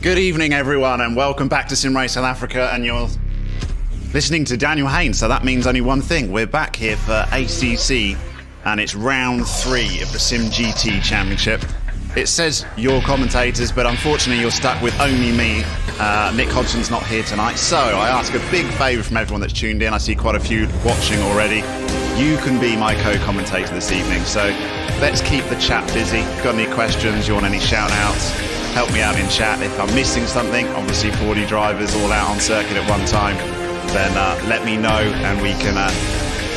Good evening, everyone, and welcome back to Sim Race South Africa, and you're listening to Daniel Haynes, so that means only one thing. We're back here for ACC, and it's round 3 of the simGT Championship. It says your commentators, but unfortunately you're stuck with only me. Nick Hodgson's not here tonight, so I ask a big favour from everyone that's tuned in. I see quite a few watching already. You can be my co-commentator this evening, so let's keep the chat busy. Got any questions? You want any shout-outs? Help me out in chat. If I'm missing something, obviously 40 drivers all out on circuit at one time, then let me know and we can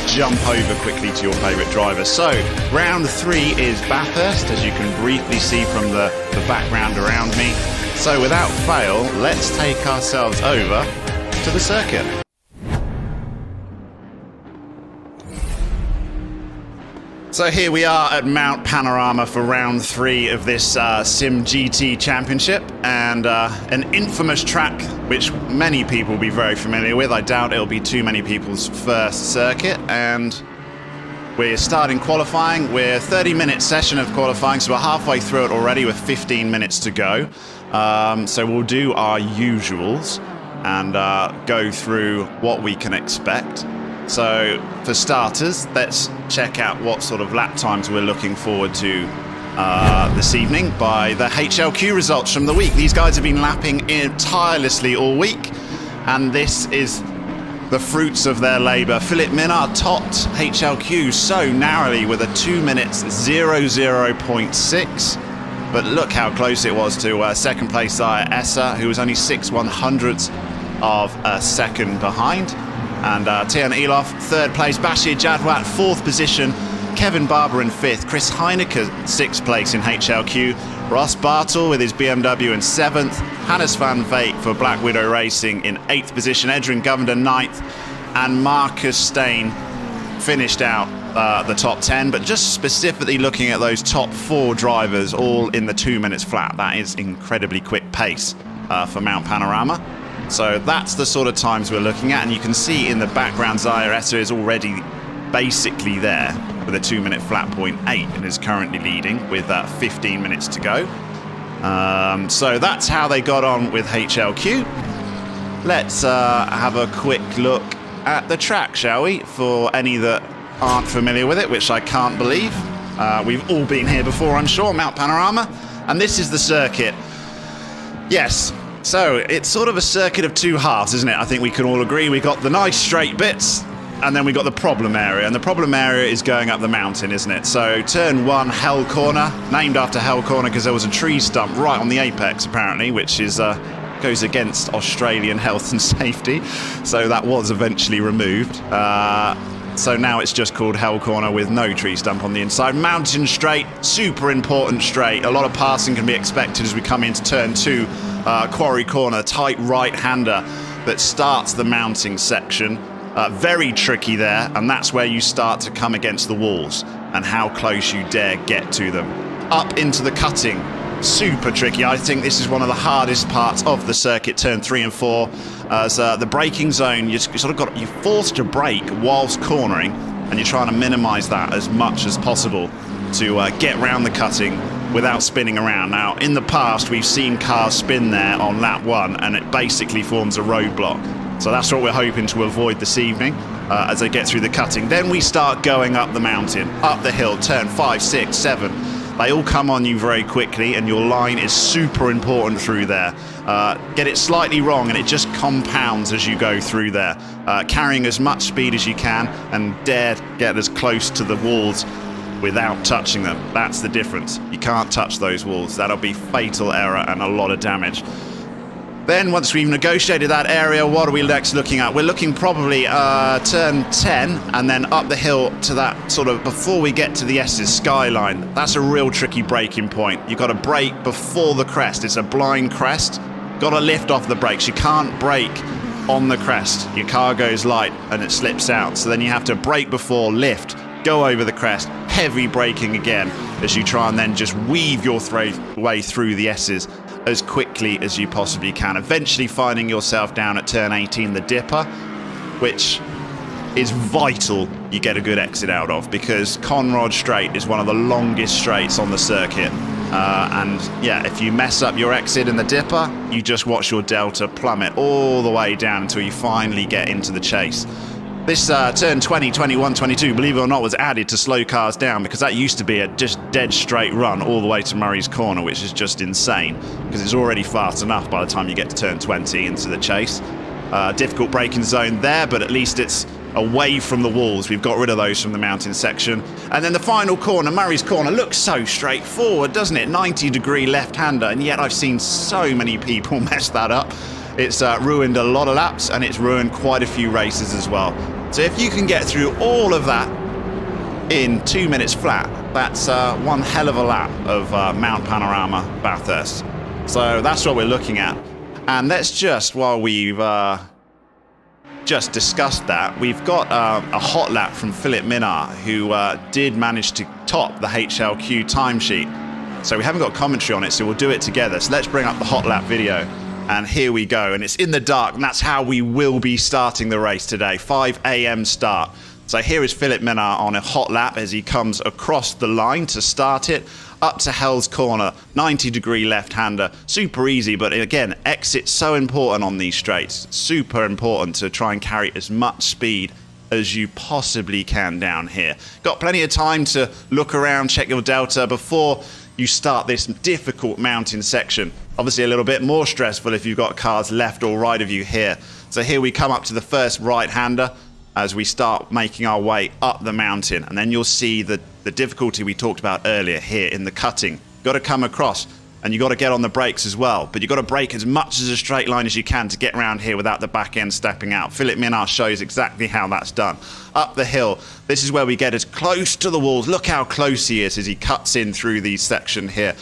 jump over quickly to your favourite driver. So, round 3 is Bathurst, as you can briefly see from the background around me. So without fail, let's take ourselves over to the circuit. So here we are at Mount Panorama for round 3 of this simGT Championship, and an infamous track which many people will be very familiar with. I doubt it'll be too many people's first circuit, and we're starting qualifying. We're 30-minute session of qualifying, so we're halfway through it already with 15 minutes to go. So we'll do our usuals and go through what we can expect. So, for starters, let's check out what sort of lap times we're looking forward to this evening by the HLQ results from the week. These guys have been lapping tirelessly all week, and this is the fruits of their labour. Philip Minard topped HLQ so narrowly with a 2 minutes 00.6, but look how close it was to second place Zaya Essa, who was only 6/100ths of a second behind. And Tian Elof, 3rd place. Bashir Jadwat, 4th position. Kevin Barber in 5th. Chris Heineke, 6th place in HLQ. Ross Bartle with his BMW in 7th. Hannes van Veet for Black Widow Racing in 8th position. Edrin Govender, 9th. And Marcus Stain finished out the top 10. But just specifically looking at those top 4 drivers, all in the 2 minutes flat. That is incredibly quick pace for Mount Panorama. So that's the sort of times we're looking at, and you can see in the background Zaya Essa is already basically there with a 2 minute flat 0.8 and is currently leading with 15 minutes to go. So that's how they got on with HLQ. Let's have a quick look at the track, shall we, for any that aren't familiar with it, which I can't believe. We've all been here before, I'm sure, Mount Panorama, and this is the circuit. Yes. So, it's sort of a circuit of 2 halves, isn't it? I think we can all agree. We got the nice straight bits, and then we got the problem area. And the problem area is going up the mountain, isn't it? So, turn 1, Hell Corner, named after Hell Corner because there was a tree stump right on the apex, apparently, which is goes against Australian health and safety. So, that was eventually removed. So now it's just called Hell Corner with no tree stump on the inside. Mountain straight, super important straight. A lot of passing can be expected as we come into turn 2. Quarry Corner, tight right-hander that starts the mounting section. Very tricky there, and that's where you start to come against the walls and how close you dare get to them. Up into the cutting, super tricky. I think this is one of the hardest parts of the circuit, turn 3 and 4. As the braking zone, you're forced to brake whilst cornering, and you're trying to minimise that as much as possible to get round the cutting without spinning around. Now, in the past, we've seen cars spin there on lap 1, and it basically forms a roadblock. So that's what we're hoping to avoid this evening as they get through the cutting. Then we start going up the mountain, up the hill, turn 5, 6, 7. They all come on you very quickly, and your line is super important through there. Get it slightly wrong, and it just compounds as you go through there. Carrying as much speed as you can, and dare get as close to the walls without touching them. That's the difference. You can't touch those walls. That'll be fatal error and a lot of damage. Then once we've negotiated that area, what are we next looking at? We're looking probably turn 10 and then up the hill to that sort of before we get to the S's skyline. That's a real tricky braking point. You've got to brake before the crest. It's a blind crest. Got to lift off the brakes. You can't brake on the crest. Your car goes light and it slips out. So then you have to brake before, lift, go over the crest, heavy braking again as you try and then just weave your way through the S's as quickly as you possibly can, eventually finding yourself down at turn 18, the Dipper, which is vital you get a good exit out of, because Conrod Straight is one of the longest straights on the circuit. And yeah, if you mess up your exit in the dipper, you just watch your delta plummet all the way down until you finally get into the chase. This turn 20, 21, 22, believe it or not, was added to slow cars down because that used to be a just dead straight run all the way to Murray's Corner, which is just insane because it's already fast enough by the time you get to turn 20 into the chase. Difficult braking zone there, but at least it's away from the walls. We've got rid of those from the mountain section. And then the final corner, Murray's Corner, looks so straightforward, doesn't it? 90-degree left-hander, and yet I've seen so many people mess that up. It's ruined a lot of laps, and it's ruined quite a few races as well. So if you can get through all of that in 2 minutes flat, that's one hell of a lap of Mount Panorama Bathurst. So that's what we're looking at. And let's just, while we've just discussed that, we've got a hot lap from Philip Minnaar, who did manage to top the HLQ timesheet. So we haven't got commentary on it, so we'll do it together. So let's bring up the hot lap video. And here we go, and it's in the dark, and that's how we will be starting the race today. 5 a.m. start. So here is Philip Minnaar on a hot lap as he comes across the line to start it, up to Hell's Corner, 90-degree left-hander. Super easy, but again, exit's so important on these straights. Super important to try and carry as much speed as you possibly can down here. Got plenty of time to look around, check your delta before you start this difficult mountain section. Obviously a little bit more stressful if you've got cars left or right of you here. So here we come up to the first right-hander as we start making our way up the mountain. And then you'll see the difficulty we talked about earlier here in the cutting. Got to come across, and you've got to get on the brakes as well. But you've got to brake as much as a straight line as you can to get around here without the back end stepping out. Philip Minnaar shows exactly how that's done. Up the hill, this is where we get as close to the walls. Look how close he is as he cuts in through these section here.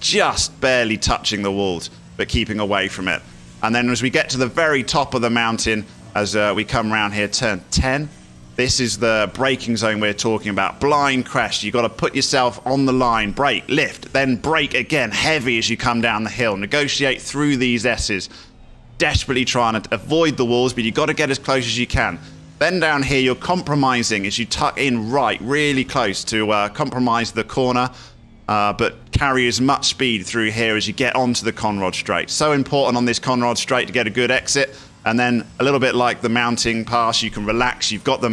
Just barely touching the walls, but keeping away from it. And then as we get to the very top of the mountain, as we come around here, turn 10, this is the braking zone we're talking about. Blind crest. You've got to put yourself on the line, brake, lift, then brake again, heavy as you come down the hill. Negotiate through these S's. Desperately trying to avoid the walls, but you've got to get as close as you can. Then down here, you're compromising as you tuck in right, really close to compromise the corner, but carry as much speed through here as you get onto the Conrod Straight. So important on this Conrod Straight to get a good exit. And then a little bit like the mounting pass, you can relax. You've got the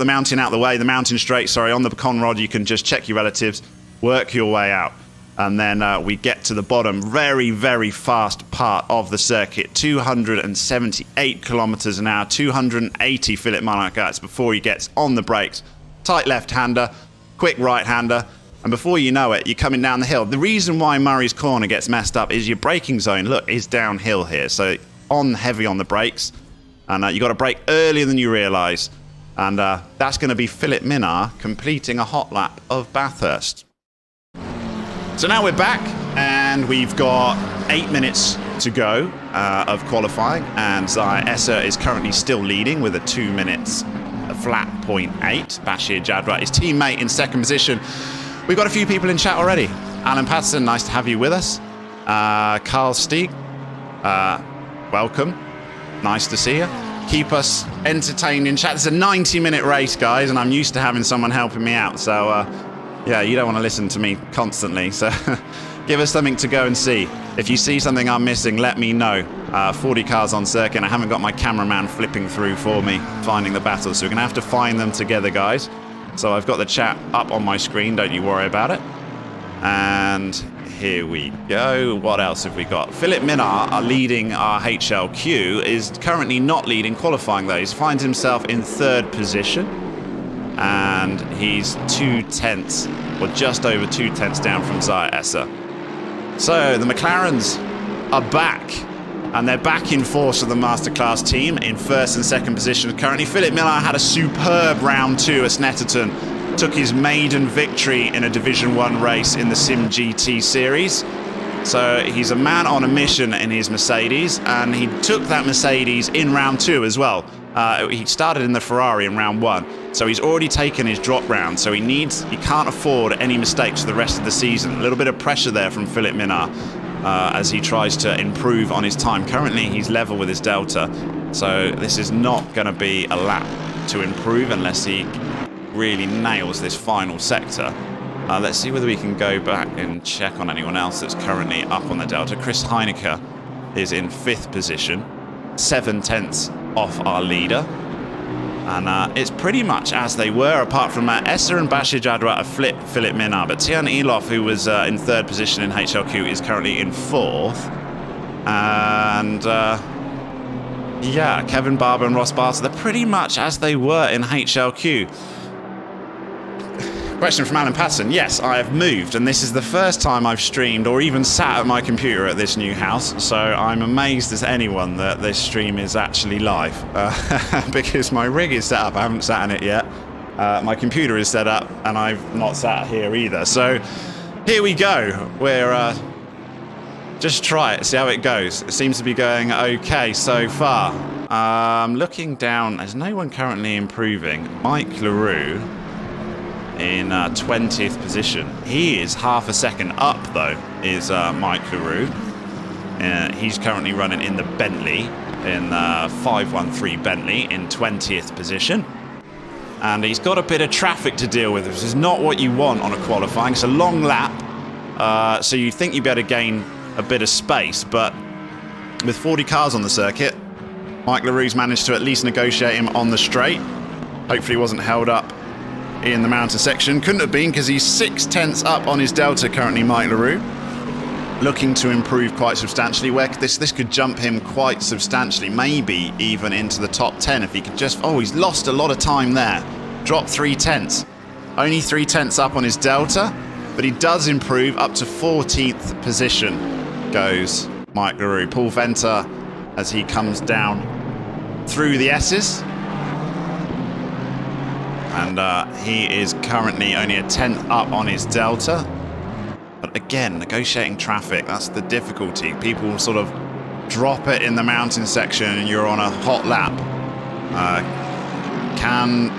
mountain out the way, the mountain straight, sorry, on the Conrod. You can just check your relatives, work your way out. And then we get to the bottom, very, very fast part of the circuit, 278 kilometers an hour, 280 Philip Minnaar gets before he gets on the brakes. Tight left-hander, quick right-hander, and before you know it, you're coming down the hill. The reason why Murray's Corner gets messed up is your braking zone, look, is downhill here. So heavy on the brakes, and you got to brake earlier than you realise. And that's going to be Philip Minnaar completing a hot lap of Bathurst. So now we're back, and we've got 8 minutes to go of qualifying, and Essa is currently still leading with a 2 minutes flat 0.8. Bashir Jadwat, his teammate, in second position. We've got a few people in chat already. Alan Patterson, nice to have you with us. Carl Stieg, welcome. Nice to see you. Keep us entertained in chat. It's a 90-minute race, guys, and I'm used to having someone helping me out. So, yeah, you don't want to listen to me constantly. So give us something to go and see. If you see something I'm missing, let me know. 40 cars on circuit. I haven't got my cameraman flipping through for me, finding the battles. So we're going to have to find them together, guys. So I've got the chat up on my screen. Don't you worry about it. And here we go. What else have we got? Philip Minnaar, leading our HLQ, is currently not leading qualifying though. He finds himself in third position, and he's 2/10, or just over 2/10 down from Zaya Essa. So the McLarens are back, and they're back in force of the Masterclass team in first and second position. Currently, Philip Minnaar had a superb round 2 at Snetterton. Took his maiden victory in a Division 1 race in the simGT series. So he's a man on a mission in his Mercedes, and he took that Mercedes in round 2 as well. He started in the Ferrari in round 1, so he's already taken his drop round, so he can't afford any mistakes for the rest of the season. A little bit of pressure there from Philip Minnaar as he tries to improve on his time. Currently he's level with his delta, so this is not going to be a lap to improve unless he really nails this final sector. Let's see whether we can go back and check on anyone else that's currently up on the Delta. Chris Heineke is in 5th position, 7/10 off our leader. And it's pretty much as they were, apart from Essa and Bashir Jadwat have flipped Philip Minnar. But Tian Elof, who was in 3rd position in HLQ, is currently in 4th. And yeah, Kevin Barber and Ross Barter, they're pretty much as they were in HLQ. Question from Alan Patton. Yes, I have moved, and this is the first time I've streamed or even sat at my computer at this new house, so I'm amazed as anyone that this stream is actually live, because my rig is set up. I haven't sat in it yet. My computer is set up, and I've not sat here either. So here we go. We're just try it, see how it goes. It seems to be going okay so far. Looking down, there's no one currently improving. Mike LaRue in 20th position. He is half a second up, though, is Mike LaRue. He's currently running in the Bentley, in 513 Bentley, in 20th position. And he's got a bit of traffic to deal with. This is not what you want on a qualifying. It's a long lap, so you'd think you'd be able to gain a bit of space, but with 40 cars on the circuit, Mike LaRue's managed to at least negotiate him on the straight. Hopefully he wasn't held up in the mountain section. Couldn't have been, because he's 6/10 up on his Delta currently, Mike LaRue. Looking to improve quite substantially. Where this could jump him quite substantially, maybe even into the top 10 if he could just... Oh, he's lost a lot of time there. Dropped 3/10. Only 3/10 up on his Delta, but he does improve up to 14th position goes Mike LaRue. Paul Venter as he comes down through the S's. And he is currently only a 10th up on his Delta. But again, negotiating traffic, that's the difficulty. People sort of drop it in the mountain section and you're on a hot lap. Can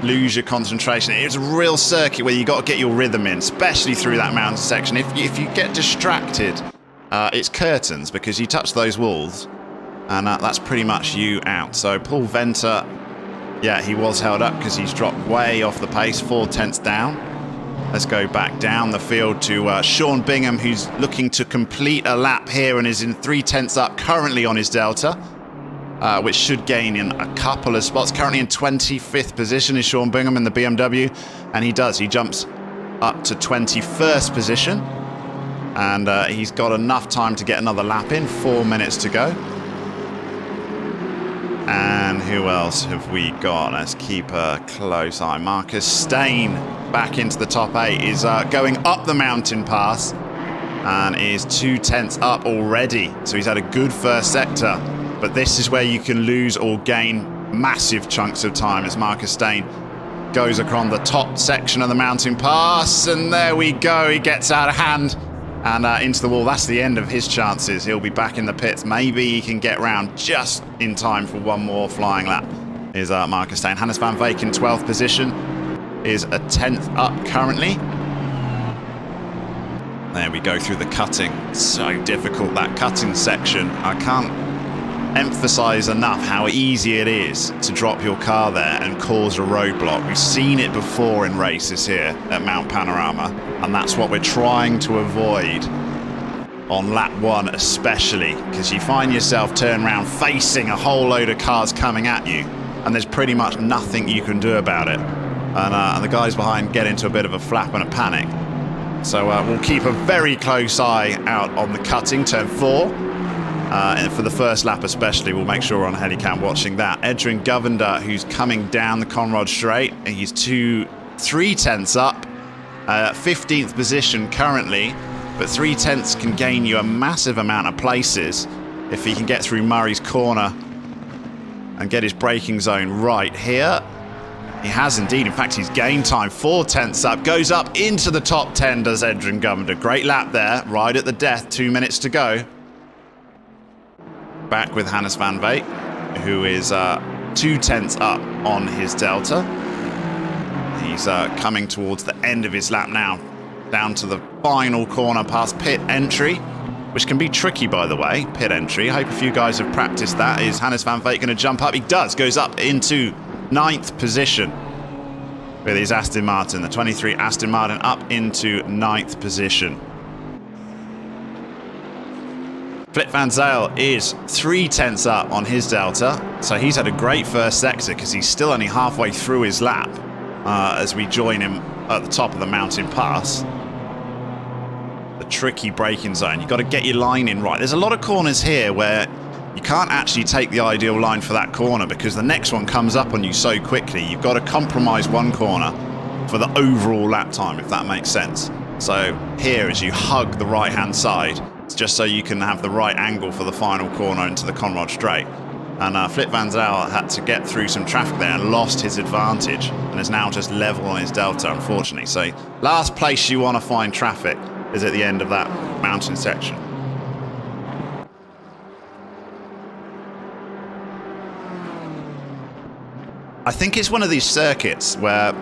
lose your concentration. It's a real circuit where you got to get your rhythm in, especially through that mountain section. If you get distracted, it's curtains, because you touch those walls and that's pretty much you out. So Paul Venter, yeah, he was held up because he's dropped way off the pace, 4/10 down. Let's go back down the field to Sean Bingham, who's looking to complete a lap here and is in 3/10 up currently on his Delta, which should gain in a couple of spots. Currently in 25th position is Sean Bingham in the BMW, and he jumps up to 21st position, and he's got enough time to get another lap in, 4 minutes to go. And who else have we got? Let's keep a close eye. Marcus Stain back into the top 8 is going up the mountain pass and is 2/10 up already. So he's had a good first sector, but this is where you can lose or gain massive chunks of time as Marcus Stain goes across the top section of the mountain pass. And there we go. He gets out of hand and into the wall. That's the end of his chances. He'll be back in the pits. Maybe he can get round just in time for one more flying lap, is Marcus Stain. Hannes van Veek in 12th position is a 10th up currently. There we go through the cutting. So difficult, that cutting section. I can't emphasize enough how easy it is to drop your car there and cause a roadblock. We've seen it before in races here at Mount Panorama, and that's what we're trying to avoid on lap 1 especially, because you find yourself turn around facing a whole load of cars coming at you, and there's pretty much nothing you can do about it. And the guys behind get into a bit of a flap and a panic. So we'll keep a very close eye out on the cutting, turn 4. And for the first lap especially, we'll make sure we're on Helicam watching that. Edrin Govender, who's coming down the Conrod Straight, he's 3/10 up, 15th position currently, but 3/10 can gain you a massive amount of places if he can get through Murray's corner and get his braking zone right here. He has indeed. In fact, he's gained time, 4/10 up, goes up into the top 10, does Edrin Govender. Great lap there, right at the death, 2 minutes to go. Back with Hannes van Veek, who is 2/10 up on his Delta. He's coming towards the end of his lap now, down to the final corner past pit entry, which can be tricky, by the way, pit entry. I hope a few guys have practiced that. Is Hannes van Veek going to jump up? He does, goes up into 9th position. with his Aston Martin. The 23 Aston Martin up into 9th position. Flip Van Zyl is 3/10 up on his Delta, so he's had a great first sector because he's still only halfway through his lap as we join him at the top of the mountain pass. The tricky braking zone. You've got to get your line in right. There's a lot of corners here where you can't actually take the ideal line for that corner because the next one comes up on you so quickly. You've got to compromise one corner for the overall lap time, if that makes sense. So here, as you hug the right-hand side, it's just so you can have the right angle for the final corner into the Conrod Straight. And Flip Van Zyl had to get through some traffic there and lost his advantage and is now just level on his Delta, unfortunately. So last place you want to find traffic is at the end of that mountain section. I think it's one of these circuits where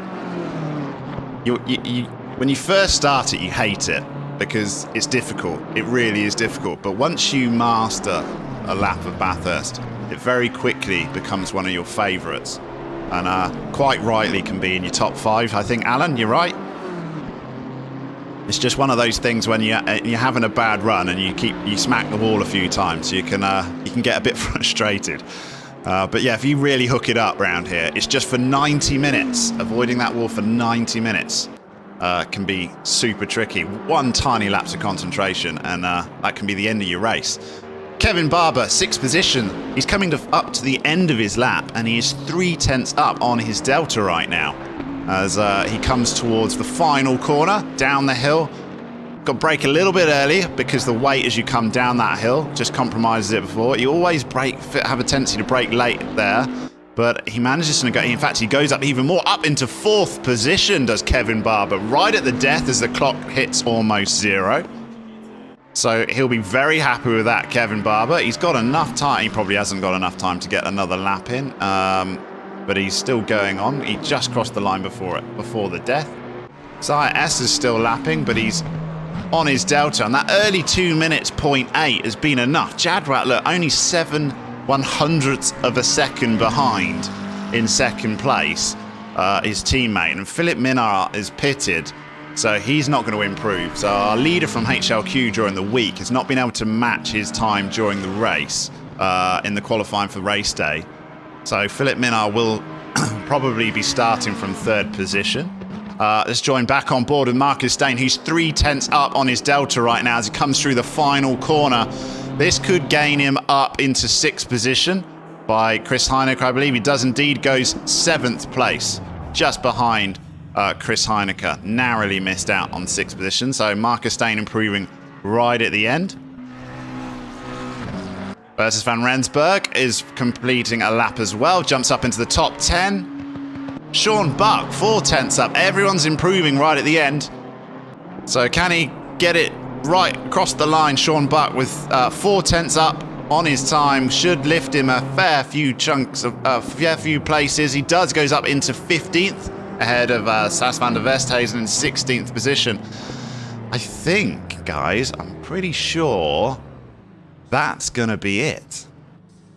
when you first start it, you hate it because it's difficult. It really is difficult. But once you master a lap of Bathurst, it very quickly becomes one of your favourites, and quite rightly can be in your top 5. I think, Alan, you're right. It's just one of those things when you're having a bad run and you smack the wall a few times, you can get a bit frustrated. But yeah, if you really hook it up round here, it's just for 90 minutes. Avoiding that wall for 90 minutes can be super tricky. One tiny lapse of concentration, and that can be the end of your race. Kevin Barber, 6th position. He's coming up to the end of his lap, and he is 3/10 up on his Delta right now as he comes towards the final corner down the hill. Got to brake a little bit early because the weight as you come down that hill just compromises it before. You always have a tendency to brake late there, but he manages to go. In fact, he goes up even more, up into 4th position, does Kevin Barber, right at the death as the clock hits almost 0. So he'll be very happy with that, Kevin Barber. He's got enough time. He probably hasn't got enough time to get another lap in, but he's still going on. He just crossed the line before the death. Zaya S is still lapping, but he's on his Delta, and that early 2 minutes 0.8 has been enough. Jadwat, look, only 7/100ths of a second behind in second place, his teammate, and Philip Minnaert is pitted, so he's not going to improve. So our leader from HLQ during the week has not been able to match his time during the race in the qualifying for race day. So Philip Minnaert will probably be starting from 3rd position. Let's join back on board with Marcus Dane, who's 3/10 up on his Delta right now as he comes through the final corner. This could gain him up into 6th position by Chris Heineke, I believe. He does indeed, goes 7th place, just behind Chris Heineke. Narrowly missed out on 6th position, so Marcus Dane improving right at the end. Bertus van Rensburg is completing a lap as well, jumps up into the top 10. Sean Buck, 4/10 up. Everyone's improving right at the end. So can he get it right across the line? Sean Buck with 4/10 up on his time should lift him a fair few chunks of fair few places. He does, goes up into 15th ahead of Sas van der Westhuizen in 16th position. I think, guys, I'm pretty sure that's going to be it.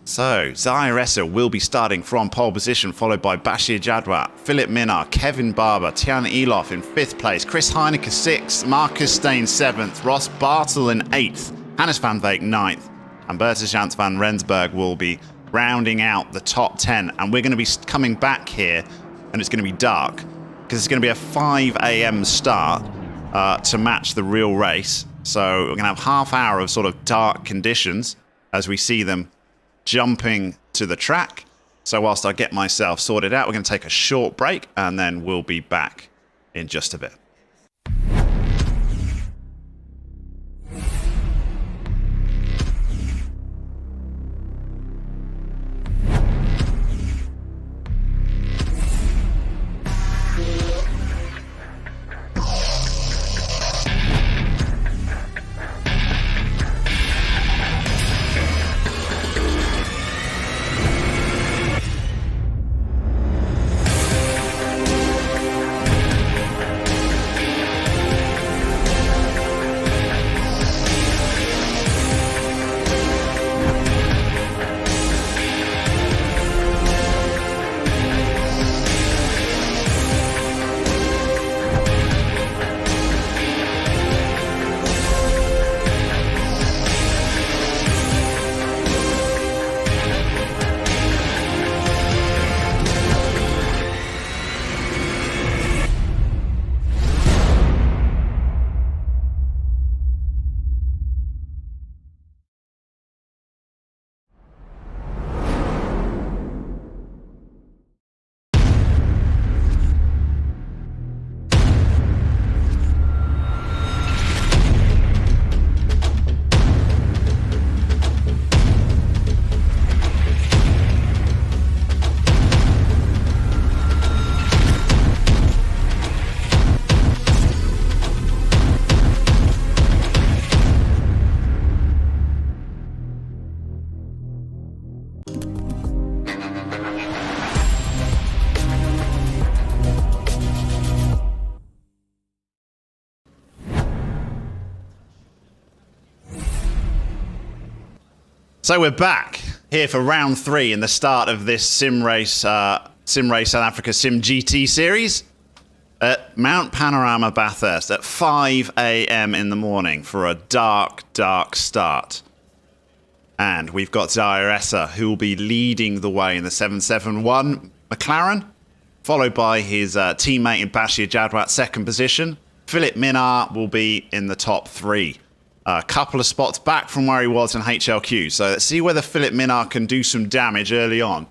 So, Zaya Esser will be starting from pole position, followed by Bashir Jadwat, Philip Minnaert, Kevin Barber, Tian Elof in 5th place, Chris Heineke 6th, Marcus Dane 7th, Ross Bartel in 8th, Hannes van Veek 9th, and Bertus Jans van Rensburg will be rounding out the top 10. And we're going to be coming back here, and it's going to be dark, because it's going to be a 5 a.m. start to match the real race. So we're going to have half hour of sort of dark conditions as we see them jumping to the track. So whilst I get myself sorted out, we're going to take a short break, and then we'll be back in just a bit. So we're back here for round 3 in the start of this simrace South Africa simGT series at Mount Panorama Bathurst at 5 a.m. in the morning for a dark start. And we've got Zaire who will be leading the way in the 771 McLaren, followed by his teammate in Bashir Jadwat, second position. Philip Minnaar will be in the top 3. A couple of spots back from where he was in HLQ. So let's see whether Philip Minnaar can do some damage early on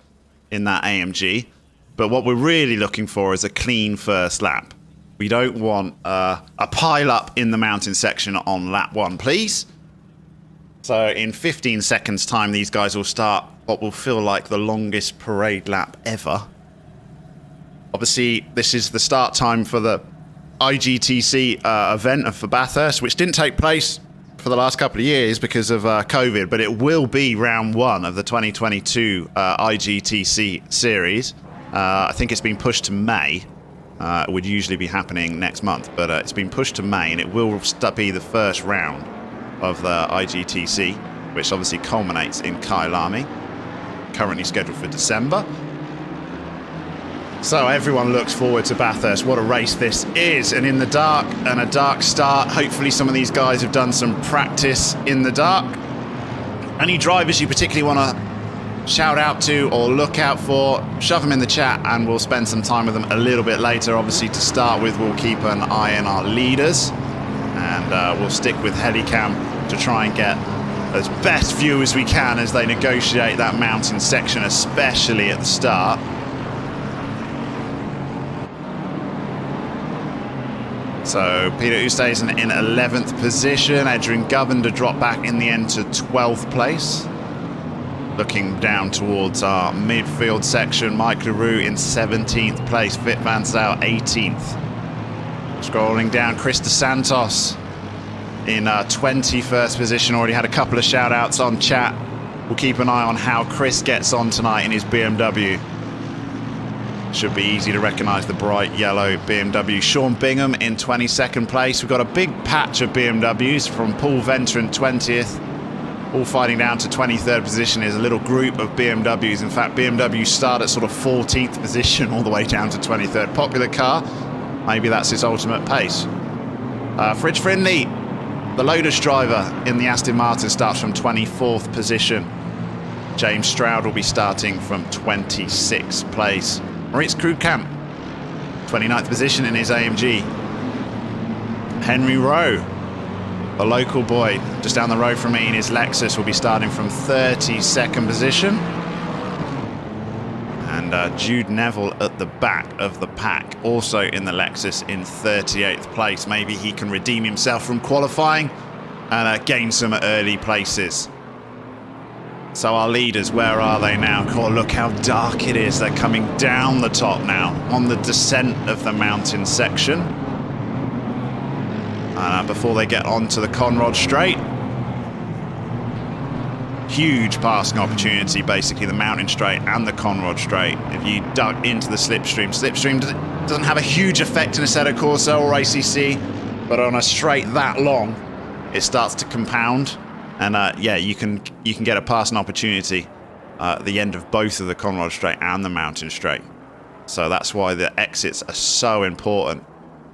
in that AMG. But what we're really looking for is a clean first lap. We don't want a pile up in the mountain section on lap 1, please. So in 15 seconds time, these guys will start what will feel like the longest parade lap ever. Obviously, this is the start time for the IGTC event for Bathurst, which didn't take place for the last couple of years because of COVID, but it will be round 1 of the 2022 IGTC series. I think it's been pushed to May. It would usually be happening next month, but it's been pushed to May, and it will be the first round of the IGTC, which obviously culminates in Kyalami, currently scheduled for December. So everyone looks forward to Bathurst. What a race this is, and in the dark, and a dark start. Hopefully some of these guys have done some practice in the dark. Any drivers you particularly want to shout out to or look out for, shove them in the chat and we'll spend some time with them a little bit later. Obviously, to start with, we'll keep an eye on our leaders, and we'll stick with Helicam to try and get as best view as we can as they negotiate that mountain section, especially at the start. So Peter Oosthuizen in 11th position, Adrian Govender dropped back in the end to 12th place. Looking down towards our midfield section, Mike Leroux in 17th place, Fit Van Zyl 18th. Scrolling down, Chris De Santos in 21st position. Already had a couple of shout outs on chat. We'll keep an eye on how Chris gets on tonight in his BMW. Should be easy to recognise the bright yellow BMW. Sean Bingham in 22nd place. We've got a big patch of BMWs from Paul Venter in 20th. All fighting down to 23rd position is a little group of BMWs. In fact, BMW start at sort of 14th position all the way down to 23rd. Popular car. Maybe that's his ultimate pace. Fridge Frinley, the Lotus driver in the Aston Martin, starts from 24th position. James Stroud will be starting from 26th place. Maurice Krugkamp, 29th position in his AMG. Henry Rowe, the local boy just down the road from me in his Lexus, will be starting from 32nd position. And Jude Neville at the back of the pack, also in the Lexus in 38th place. Maybe he can redeem himself from qualifying and gain some early places. So our leaders, where are they now? God, look how dark it is. They're coming down the top now on the descent of the mountain section. Before they get onto the Conrod Straight. Huge passing opportunity, basically the mountain straight and the Conrod Straight. If you dug into the slipstream. Slipstream doesn't have a huge effect in Assetto Corsa or ACC, but on a straight that long, it starts to compound. And yeah, you can get a passing opportunity at the end of both of the Conrod Straight and the Mountain Straight. So that's why the exits are so important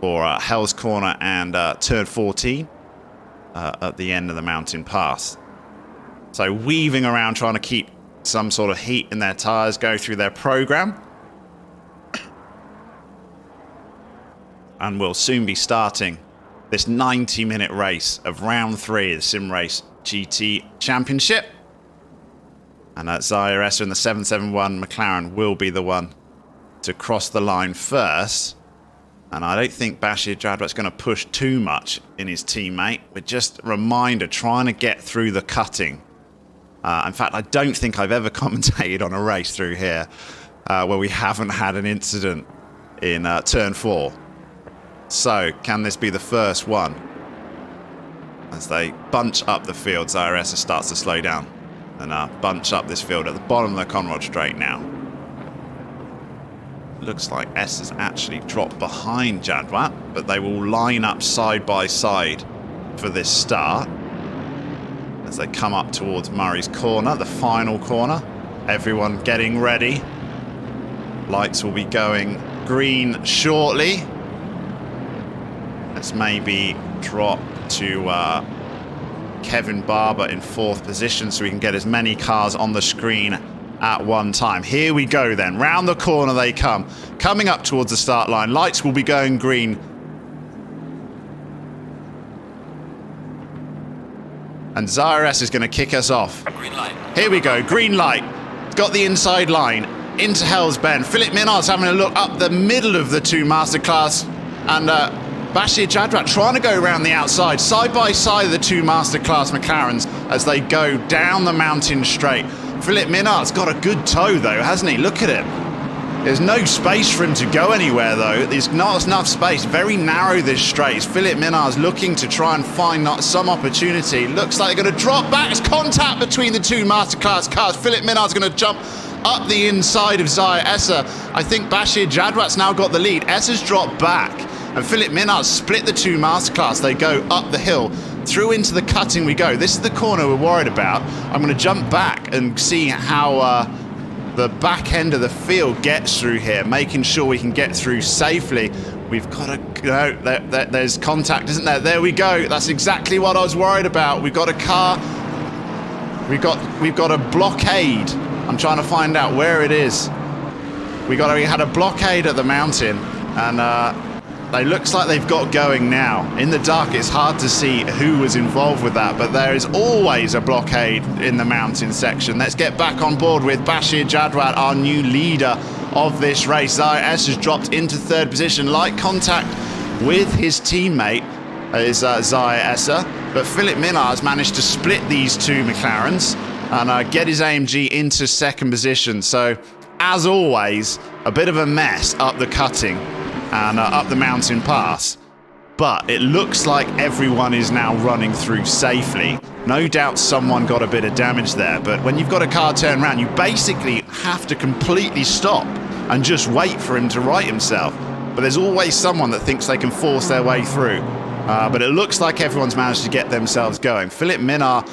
for Hell's Corner and turn 14 at the end of the mountain pass. So weaving around, trying to keep some sort of heat in their tyres, go through their program. And we'll soon be starting this 90-minute race of round 3 of the SimRace GT Championship. And Zaire in the 771 McLaren will be the one to cross the line first. And I don't think Bashir Jadwat's going to push too much in his teammate. But just a reminder, trying to get through the cutting. In fact, I don't think I've ever commentated on a race through here where we haven't had an incident in turn 4. So, can this be the first one? As they bunch up the field, Zaire starts to slow down and bunch up this field at the bottom of the Conrod Straight now. Looks like S has actually dropped behind Jadwat, but they will line up side by side for this start. as they come up towards Murray's Corner, the final corner. Everyone getting ready. Lights will be going green shortly. Let's maybe drop to Kevin Barber in 4th position so we can get as many cars on the screen at one time. Here we go then. Round the corner they come. Coming up towards the start line. Lights will be going green. And Zaires is going to kick us off. Green light. Here we go. Green light. Got the inside line. Into Hell's Bend. Philip Minard's having a look up the middle of the 2 Masterclass. And Bashir Jadwat trying to go around the outside. Side by side of the 2 Masterclass McLarens as they go down the mountain straight. Philip Minard's got a good toe though, hasn't he? Look at him. There's no space for him to go anywhere though. There's not enough space. Very narrow this straight. Philip Minard's looking to try and find some opportunity. Looks like they're going to drop back. There's contact between the 2 Masterclass cars. Philip Minard's going to jump up the inside of Zaya Essa. I think Bashir Jadwat's now got the lead. Essa's dropped back. And Philip Minard split the 2 Masterclass. They go up the hill. Through into the cutting we go. This is the corner we're worried about. I'm going to jump back and see how the back end of the field gets through here, making sure we can get through safely. We've got to go. There's contact, isn't there? There we go. That's exactly what I was worried about. We've got a car. We've got a blockade. I'm trying to find out where it is. We had a blockade at the mountain, and it looks like they've got going now. In the dark, it's hard to see who was involved with that, but there is always a blockade in the mountain section. Let's get back on board with Bashir Jadwat, our new leader of this race. Zayas has dropped into 3rd position. Light contact with his teammate is Zaya Essa, but Philip Minard has managed to split these 2 McLarens and get his AMG into 2nd position. So, as always, a bit of a mess up the cutting and up the mountain pass, but it looks like everyone is now running through safely. No doubt someone got a bit of damage there, but when you've got a car turn around, you basically have to completely stop and just wait for him to right himself. But there's always someone that thinks they can force their way through. But it looks like everyone's managed to get themselves going. Philip Minard,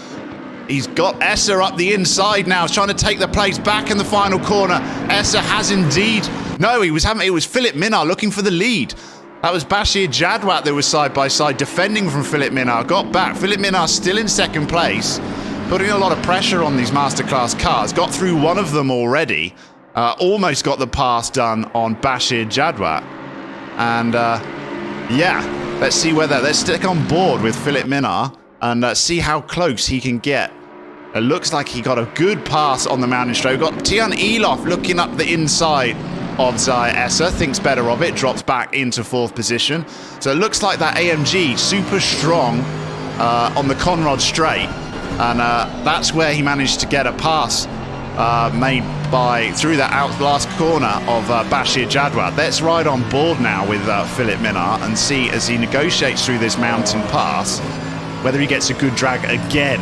he's got Essa up the inside now, trying to take the place back in the final corner. Essa has indeed... No, it was Philip Minard looking for the lead. That was Bashir Jadwat that was side by side defending from Philip Minard. Got back. Philip Minard still in 2nd place, putting a lot of pressure on these Masterclass cars. Got through one of them already. Almost got the pass done on Bashir Jadwat. And yeah, let's see whether... Let's stick on board with Philip Minard and see how close he can get. It looks like he got a good pass on the mountain straight. We've got Tian Elof looking up the inside of Zaya Essa, thinks better of it, drops back into 4th position. So it looks like that AMG super strong on the Conrod straight, and that's where he managed to get a pass made through that last corner of Bashir Jadwat. Let's ride on board now with Philip Minard and see as he negotiates through this mountain pass whether he gets a good drag again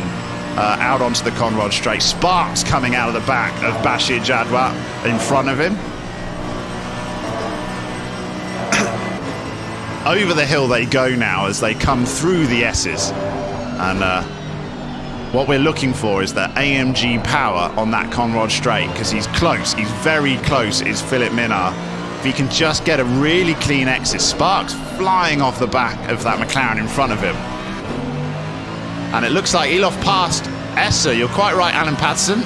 out onto the Conrod straight. Sparks coming out of the back of Bashir Jadwat in front of him. Over the hill they go now as they come through the S's. And what we're looking for is the AMG power on that Conrod straight, because he's close. He's very close, is Philip Minard. If he can just get a really clean exit. Sparks flying off the back of that McLaren in front of him. And it looks like Elof passed Essa. You're quite right, Alan Patterson.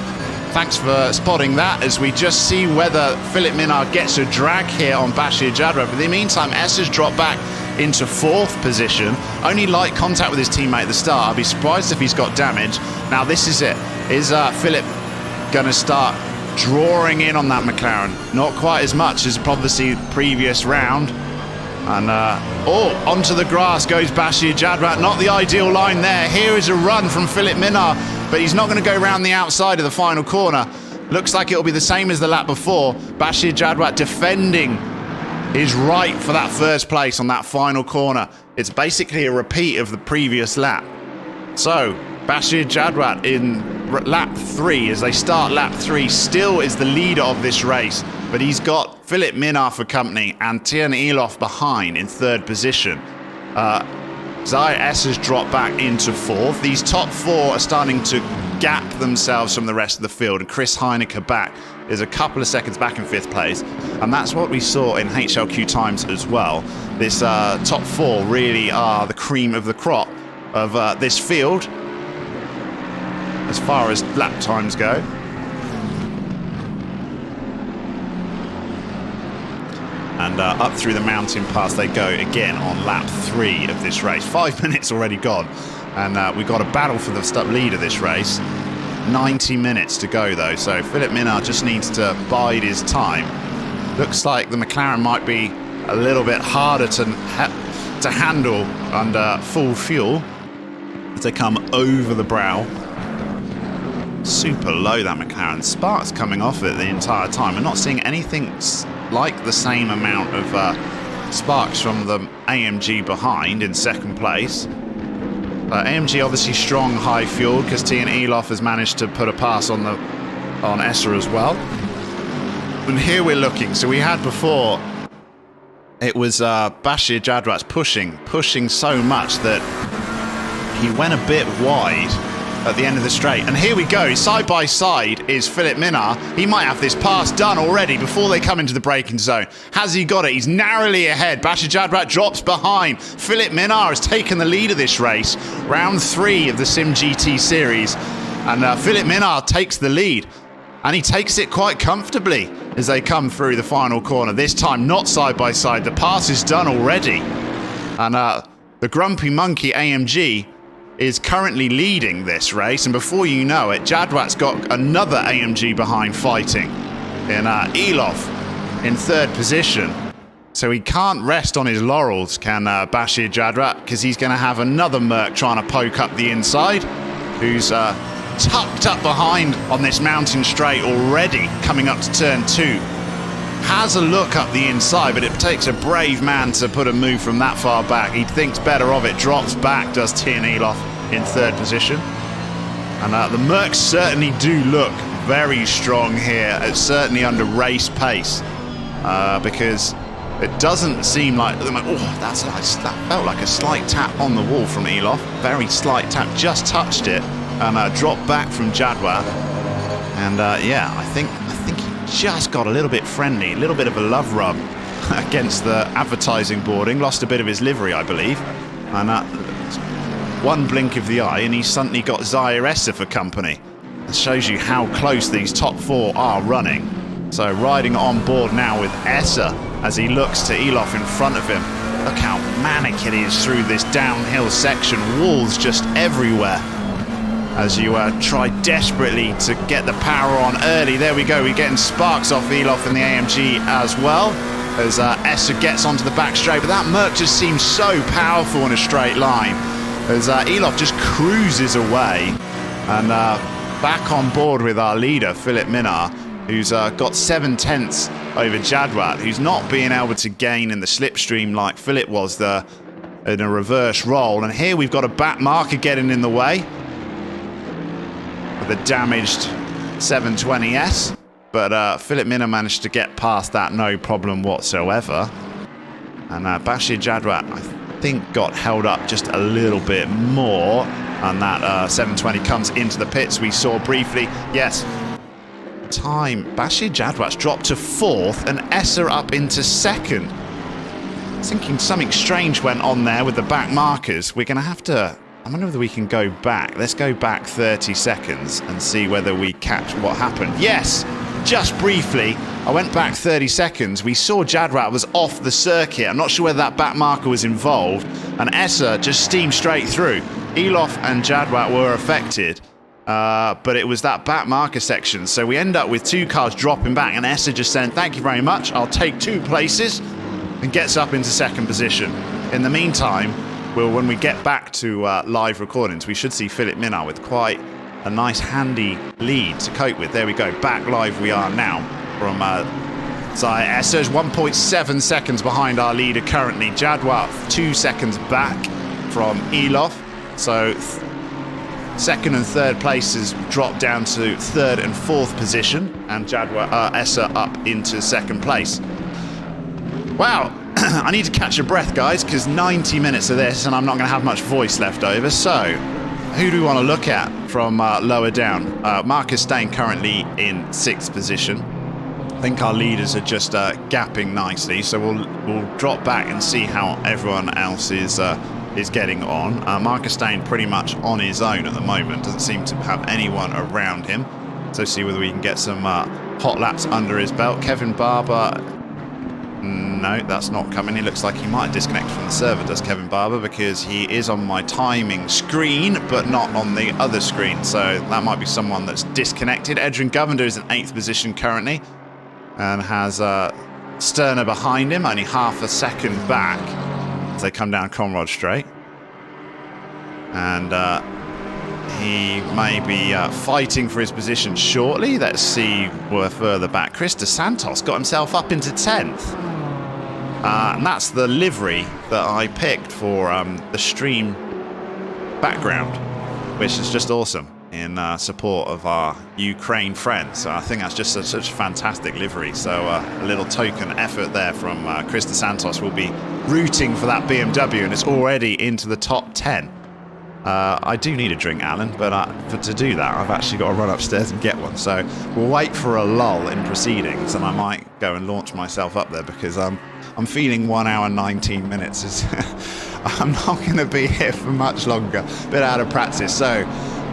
Thanks for spotting that as we just see whether Philip Minard gets a drag here on Bashir Jadwat. But in the meantime, Essa's dropped back into 4th position. Only light contact with his teammate at the start. I'd be surprised if he's got damage. Now this is it. Is Philip going to start drawing in on that McLaren? Not quite as much as probably the previous round. And onto the grass goes Bashir Jadwat. Not the ideal line there. Here is a run from Philip Minard, but he's not going to go around the outside of the final corner. Looks like it'll be the same as the lap before. Bashir Jadwat defending his right for that 1st place on that final corner. It's basically a repeat of the previous lap. So Bashir Jadwat in lap 3, as they start lap 3, still is the leader of this race, but he's got Philip Minard for company and Tian Elof behind in 3rd position. Zaya Esser's dropped back into 4th. These top 4 are starting to gap themselves from the rest of the field, and Chris Heineke back is a couple of seconds back in 5th place, and that's what we saw in HLQ times as well. This top 4 really are the cream of the crop of this field as far as lap times go. And up through the mountain pass they go again on lap 3 of this race. 5 minutes already gone, and we've got a battle for the lead of this race. 90 minutes to go though, so Philippe Minard just needs to bide his time. Looks like the McLaren might be a little bit harder to handle under full fuel as they come over the brow. Super low, that McLaren. Sparks coming off it the entire time. We're not seeing anything like the same amount of sparks from the AMG behind in 2nd place. AMG obviously strong high fuel because Tian Elof has managed to put a pass on Esser as well. And here we're looking. So we had before, it was Bashir Jadwat's pushing so much that he went a bit wide at the end of the straight. And here we go, side by side is Philippe Minard. He might have this pass done already before they come into the braking zone. Has he got it? He's narrowly ahead. Bashir Jadwat drops behind. Philippe Minard has taken the lead of this race. Round 3 of the simGT series. And Philippe Minard takes the lead. And he takes it quite comfortably as they come through the final corner. This time not side by side. The pass is done already. And the Grumpy Monkey AMG is currently leading this race, and before you know it, Jadwat's got another AMG behind fighting in Elof in 3rd position. So he can't rest on his laurels, can Bashir Jadwat, because he's going to have another Merc trying to poke up the inside, who's tucked up behind on this mountain straight already, coming up to turn 2. Has a look up the inside, but it takes a brave man to put a move from that far back. He thinks better of it, drops back, does Tian Elof in 3rd position. And the Mercs certainly do look very strong here. It's certainly under race pace because it doesn't seem like, oh, that felt like a slight tap on the wall from Elof. Very slight tap, just touched it, and dropped back from Jadwat. And yeah, I think he just got a little bit friendly, a little bit of a love rub against the advertising boarding. Lost a bit of his livery, I believe. And one blink of the eye, and he's suddenly got Zaya Esser for company. It shows you how close these top 4 are running. So riding on board now with Esser as he looks to Elof in front of him. Look how manic it is through this downhill section. Walls just everywhere as you try desperately to get the power on early. There we go, we're getting sparks off Elof in the AMG as well as Esser gets onto the back straight. But that Merc just seems so powerful in a straight line as Elof just cruises away. And back on board with our leader, Philippe Minard, who's got 7 tenths over Jadwat, who's not being able to gain in the slipstream like Philippe was in a reverse roll. And here we've got a back marker getting in the way with a damaged 720S. But Philippe Minard managed to get past that no problem whatsoever. And Bashir Jadwat, I think, got held up just a little bit more. And that 720 comes into the pits we saw briefly. Yes, time. Bashir Jadwat's dropped to 4th and Esser up into 2nd. Thinking something strange went on there with the back markers. We're going to have to... I wonder whether we can go back. Let's go back 30 seconds and see whether we catch what happened. Yes, just briefly. I went back 30 seconds. We saw Jadwat was off the circuit. I'm not sure whether that back marker was involved. And Esser just steamed straight through. Elof and Jadwat were affected. But it was that back marker section. So we end up with 2 cars dropping back. And Esser just saying, thank you very much. I'll take 2 places. And gets up into 2nd position. In the meantime, when we get back to live recordings, we should see Philippe Minard with quite a nice handy lead to cope with. There we go, back live we are now from Zaya Esser's 1.7 seconds behind our leader currently. Jadwat 2 seconds back from Elof. So 2nd and 3rd places dropped down to 3rd and 4th position, and Jadwat Esser up into 2nd place. Wow, I need to catch a breath, guys, because 90 minutes of this and I'm not going to have much voice left over. So, who do we want to look at from lower down? Marcus Stain currently in 6th position. I think our leaders are just gapping nicely, so we'll drop back and see how everyone else is getting on. Marcus Stain pretty much on his own at the moment. Doesn't seem to have anyone around him. So see whether we can get some hot laps under his belt. Kevin Barber, no, that's not coming. He looks like he might disconnect from the server, does Kevin Barber, because he is on my timing screen, but not on the other screen. So that might be someone that's disconnected. Edrin Govender is in 8th position currently and has Sterner behind him, only half a second back as they come down Conrod Straight. And he may be fighting for his position shortly. Let's see where further back. Chris DeSantos got himself up into 10th. And that's the livery that I picked for the stream background, which is just awesome in support of our Ukraine friends. So I think that's just such a fantastic livery. So a little token effort there from Chris DeSantos. Will be rooting for that BMW, and it's already into the top 10. I do need a drink, Alan, but to do that, I've actually got to run upstairs and get one. So we'll wait for a lull in proceedings, and I might go and launch myself up there because I'm feeling 1 hour 19 minutes. I'm not going to be here for much longer. Bit out of practice. So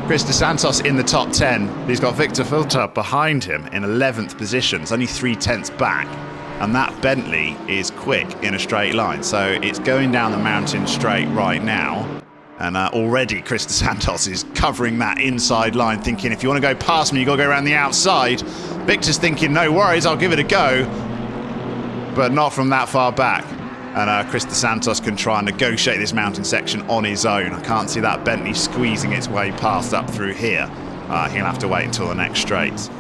Chris DeSantos in the top 10. He's got Victor Filter behind him in 11th position. It's only 3/10 back. And that Bentley is quick in a straight line. So it's going down the mountain straight right now. And already Chris DeSantos is covering that inside line, thinking if you want to go past me, you've got to go around the outside. Victor's thinking, no worries, I'll give it a go. But not from that far back. And Chris DeSantos can try and negotiate this mountain section on his own. I can't see that Bentley squeezing its way past up through here. He'll have to wait until the next straight.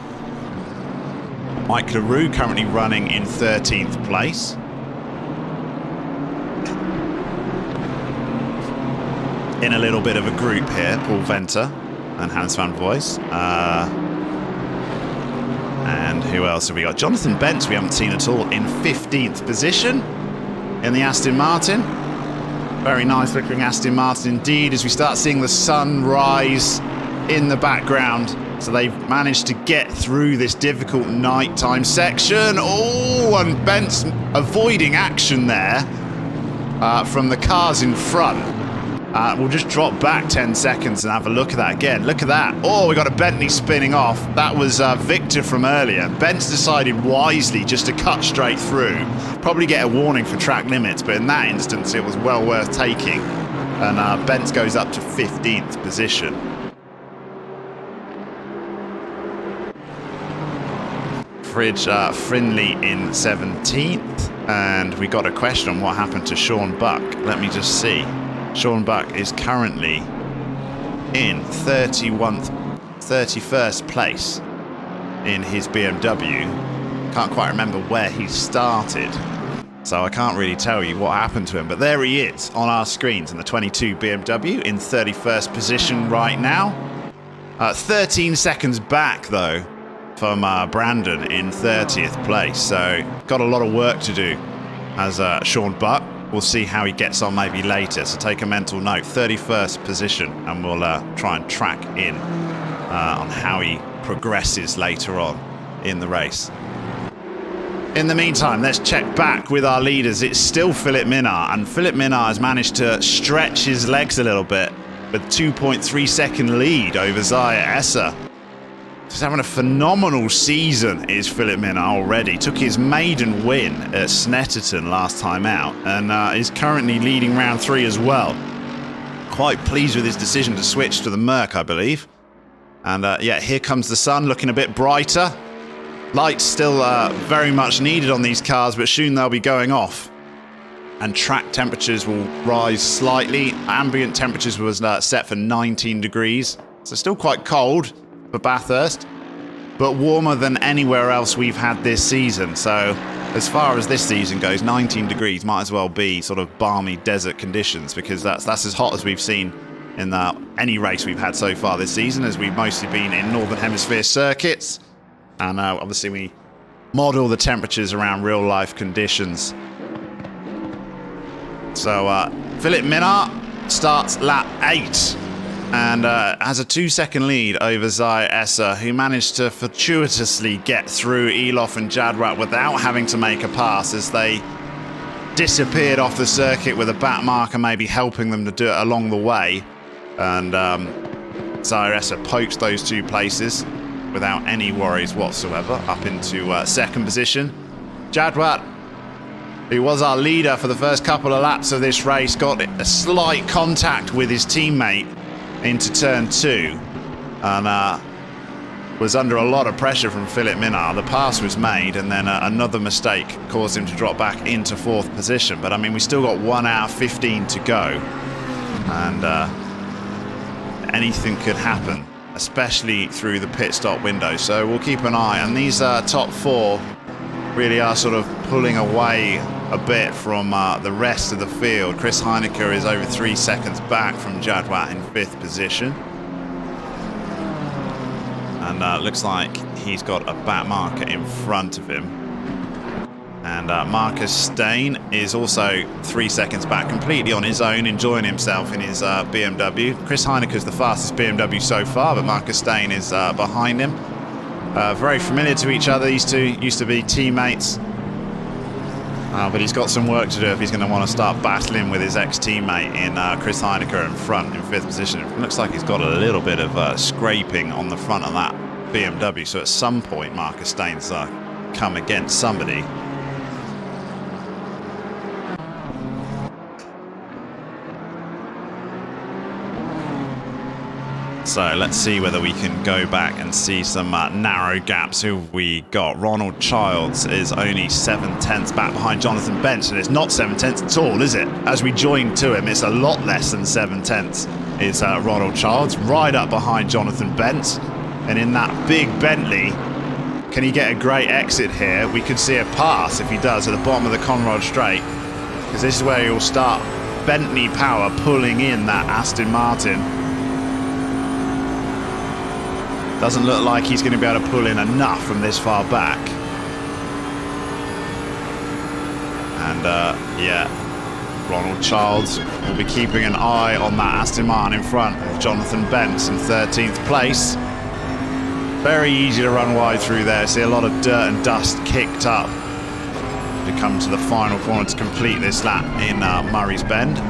Mike LaRue currently running in 13th place. In a little bit of a group here, Paul Venter and Hans van Voice. And who else have we got? Jonathan Bentz, we haven't seen at all, in 15th position in the Aston Martin. Very nice looking Aston Martin indeed, as we start seeing the sun rise in the background. So they've managed to get through this difficult nighttime section. Oh, and Bentz avoiding action there from the cars in front. We'll just drop back 10 seconds and have a look at that again. Look at that. Oh, we got a Bentley spinning off. That was Victor from earlier. Bentz decided wisely just to cut straight through. Probably get a warning for track limits, but in that instance, it was well worth taking. And Bentz goes up to 15th position. Fridge Frinley in 17th. And we got a question on what happened to Sean Buck. Let me just see. Sean Buck is currently in 31st place in his BMW. Can't quite remember where he started, so I can't really tell you what happened to him. But there he is on our screens in the 22 BMW in 31st position right now. 13 seconds back, though, from Brandon in 30th place. So got a lot of work to do as Sean Buck. We'll see how he gets on maybe later. So take a mental note, 31st position, and we'll try and track in on how he progresses later on in the race. In the meantime, let's check back with our leaders. It's still Philip Minnaar, and Philip Minnaar has managed to stretch his legs a little bit with 2.3 second lead over Zaya Esser. He's having a phenomenal season, is Philip Minnaar already. Took his maiden win at Snetterton last time out and is currently leading round 3 as well. Quite pleased with his decision to switch to the Merc, I believe. And yeah, here comes the sun, looking a bit brighter. Lights still very much needed on these cars, but soon they'll be going off. And track temperatures will rise slightly. Ambient temperatures was set for 19 degrees. So still quite cold for Bathurst, but warmer than anywhere else we've had this season. So as far as this season goes, 19 degrees might as well be sort of balmy desert conditions, because that's as hot as we've seen in any race we've had so far this season, as we've mostly been in Northern Hemisphere circuits. And obviously we model the temperatures around real life conditions. So Philip Minnaert starts lap 8 and has a 2-second lead over Zai Esser, who managed to fortuitously get through Elof and Jadwat without having to make a pass as they disappeared off the circuit with a back marker maybe helping them to do it along the way. And Zai Esser poached those 2 places without any worries whatsoever up into second position. Jadwat, who was our leader for the first couple of laps of this race, got a slight contact with his teammate into turn 2 and was under a lot of pressure from Philip Minnaert. The pass was made and then another mistake caused him to drop back into 4th position. But I mean, we still got 1 hour 15 to go and anything could happen, especially through the pit stop window. So we'll keep an eye. And these top 4 really are sort of pulling away a bit from the rest of the field. Chris Heineke is over 3 seconds back from Jadwat in 5th position. And looks like he's got a back marker in front of him. And Marcus Steyn is also 3 seconds back, completely on his own, enjoying himself in his BMW. Chris Heineke is the fastest BMW so far, but Marcus Steyn is behind him. Very familiar to each other. These 2 used to be teammates. But he's got some work to do if he's going to want to start battling with his ex-teammate in Chris Heineke in front in 5th position. It looks like he's got a little bit of scraping on the front of that BMW. So at some point, Marcus Steyn's come against somebody. So let's see whether we can go back and see some narrow gaps. Who have we got? Ronald Childs is only 7/10 back behind Jonathan Benson. It's not 7/10 at all, is it? As we join to him, it's a lot less than 7/10. It's Ronald Childs right up behind Jonathan Bent. And in that big Bentley, can he get a great exit here? We could see a pass if he does at the bottom of the Conrod Straight, because this is where he'll start Bentley power pulling in that Aston Martin. Doesn't look like he's going to be able to pull in enough from this far back. And yeah, Ronald Childs will be keeping an eye on that Aston Martin in front of Jonathan Bent in 13th place. Very easy to run wide through there. See a lot of dirt and dust kicked up to come to the final corner to complete this lap in Murray's Bend.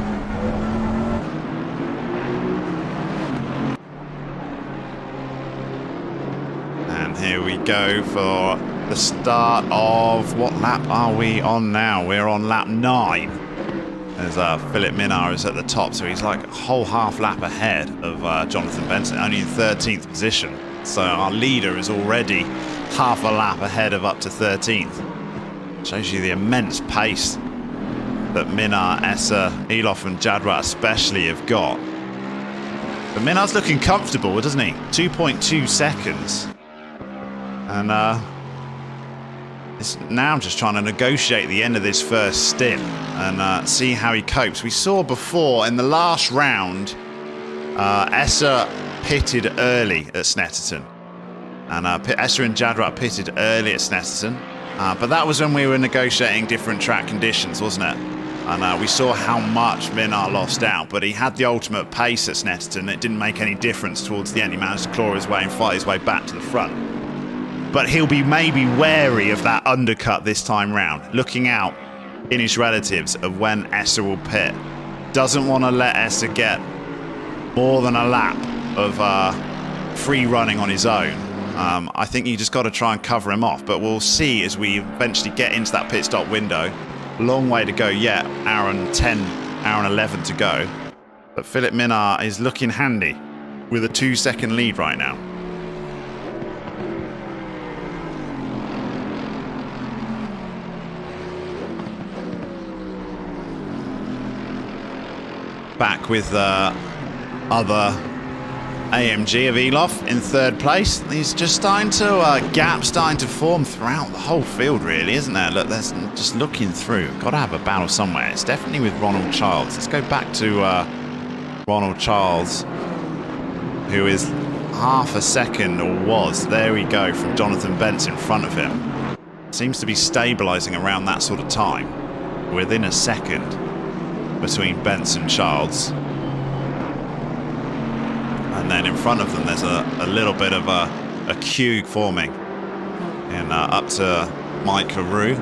Here we go for the start of what lap are we on now? We're on lap 9. As Philip Minnaert is at the top, so he's like a whole half lap ahead of Jonathan Benson, only in 13th position. So our leader is already half a lap ahead of up to 13th. Shows you the immense pace that Minnaert, Esser, Elof and Jadwat especially have got. But Minnaert's looking comfortable, doesn't he? 2.2 seconds. And it's now just trying to negotiate the end of this first stint and see how he copes. We saw before in the last round, Esser pitted early at Snetterton. And Esser and Jadwat pitted early at Snetterton. But that was when we were negotiating different track conditions, wasn't it? And we saw how much Minnaert lost out, but he had the ultimate pace at Snetterton. It didn't make any difference towards the end. He managed to claw his way and fight his way back to the front. But he'll be maybe wary of that undercut this time round, looking out in his relatives of when Esser will pit. Doesn't want to let Esser get more than a lap of free running on his own. I think you just got to try and cover him off, but we'll see as we eventually get into that pit stop window. Long way to go yet, hour and 10, hour and 11 to go. But Philip Minnaert is looking handy with a 2-second lead right now. Back with other AMG of Elof in 3rd place. He's just starting to gap starting to form throughout the whole field, really, isn't there? Look, there's just looking through. Got to have a battle somewhere. It's definitely with Ronald Childs. Let's go back to Ronald Childs, who is half a second, or was. There we go, from Jonathan Bent in front of him. Seems to be stabilising around that sort of time, within a second. between Benson and Childs. And then in front of them, there's a little bit of a queue forming in up to Mike LaRue.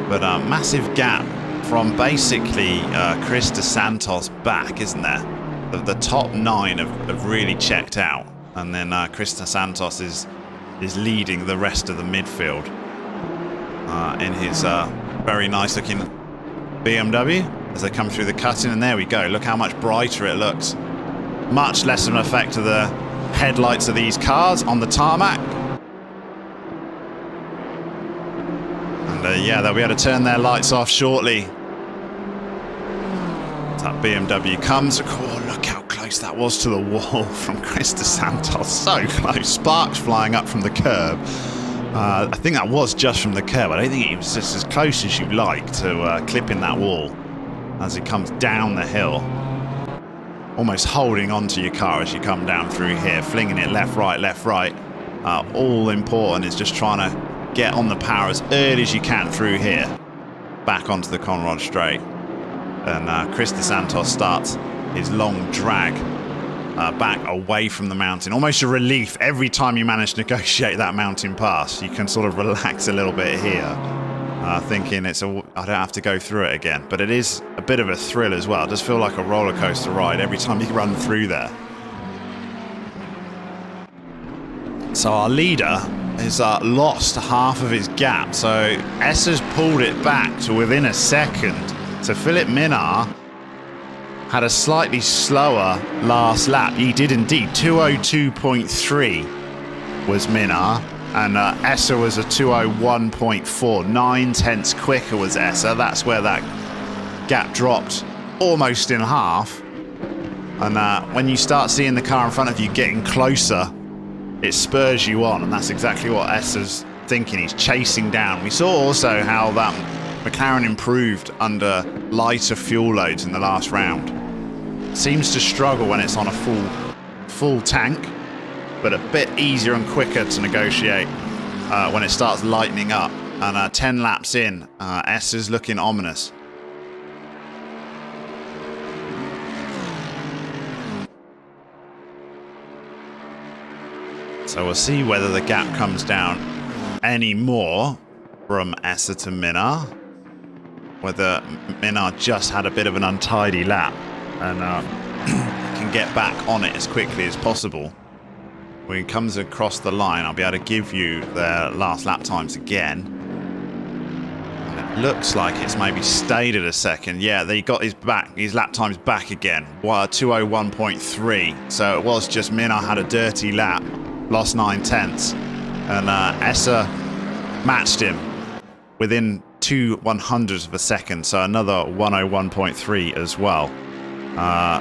But a massive gap from basically Chris DeSantos back, isn't there? The top 9 have really checked out. And then Chris DeSantos is leading the rest of the midfield in his very nice looking BMW as they come through the cutting. And there we go. Look how much brighter it looks. Much less of an effect of the headlights of these cars on the tarmac. And yeah, they'll be able to turn their lights off shortly. That BMW comes. Oh, look how close that was to the wall from Chris DeSantos. So close. Sparks flying up from the curb. I think that was just from the curb. I don't think it was just as close as you'd like to clipping that wall as it comes down the hill. Almost holding onto your car as you come down through here, flinging it left, right, left, right. All important is just trying to get on the power as early as you can through here. Back onto the Conrod Straight. And Chris DeSantos starts his long drag back away from the mountain. Almost a relief every time you manage to negotiate that mountain pass. You can sort of relax a little bit here, thinking I don't have to go through it again. But it is a bit of a thrill as well. It does feel like a roller coaster ride every time you run through there. So our leader has lost half of his gap. So Esser's pulled it back to within a second. So Philip Minnaar had a slightly slower last lap. He did indeed. 2:02.3 was Minnaar, and Esser was a 2:01.4. 9 tenths quicker was Esser. That's where that gap dropped almost in half. And when you start seeing the car in front of you getting closer, it spurs you on, and that's exactly what Esser's thinking. He's chasing down. We saw also how that McLaren improved under lighter fuel loads in the last round. Seems to struggle when it's on a full tank, but a bit easier and quicker to negotiate when it starts lightening up. And 10 laps in, Esser's looking ominous. So we'll see whether the gap comes down any more from Esser to Minnaar. Whether Minnaar just had a bit of an untidy lap and can get back on it as quickly as possible. When he comes across the line, I'll be able to give you their last lap times again. And it looks like it's maybe stayed at a second. Yeah, they got his lap times back again. 2:01.3. So it was just Minnaar had a dirty lap, lost 9 tenths, and Esser matched him within 2/100ths of a second, so another 1:01.3 as well.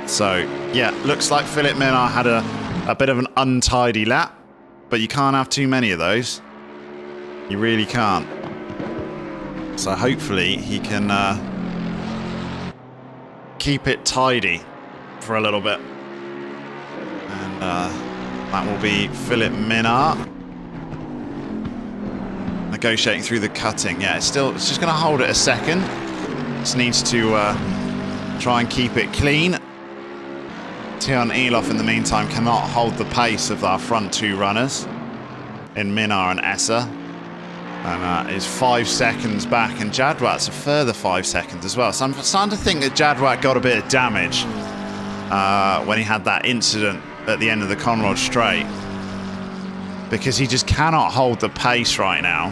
So yeah, looks like Philip Minnaar had a bit of an untidy lap, but you can't have too many of those. You really can't. So hopefully he can keep it tidy for a little bit, and that will be Philip Minnaar negotiating through the cutting. Yeah, it's just going to hold it a second. Just needs to try and keep it clean. Tian Elof in the meantime cannot hold the pace of our front 2 runners in Minnaar and Esser, and is 5 seconds back, and Jadwat's a further 5 seconds as well. So I'm starting to think that Jadwat got a bit of damage when he had that incident at the end of the Conrod Straight, because he just cannot hold the pace right now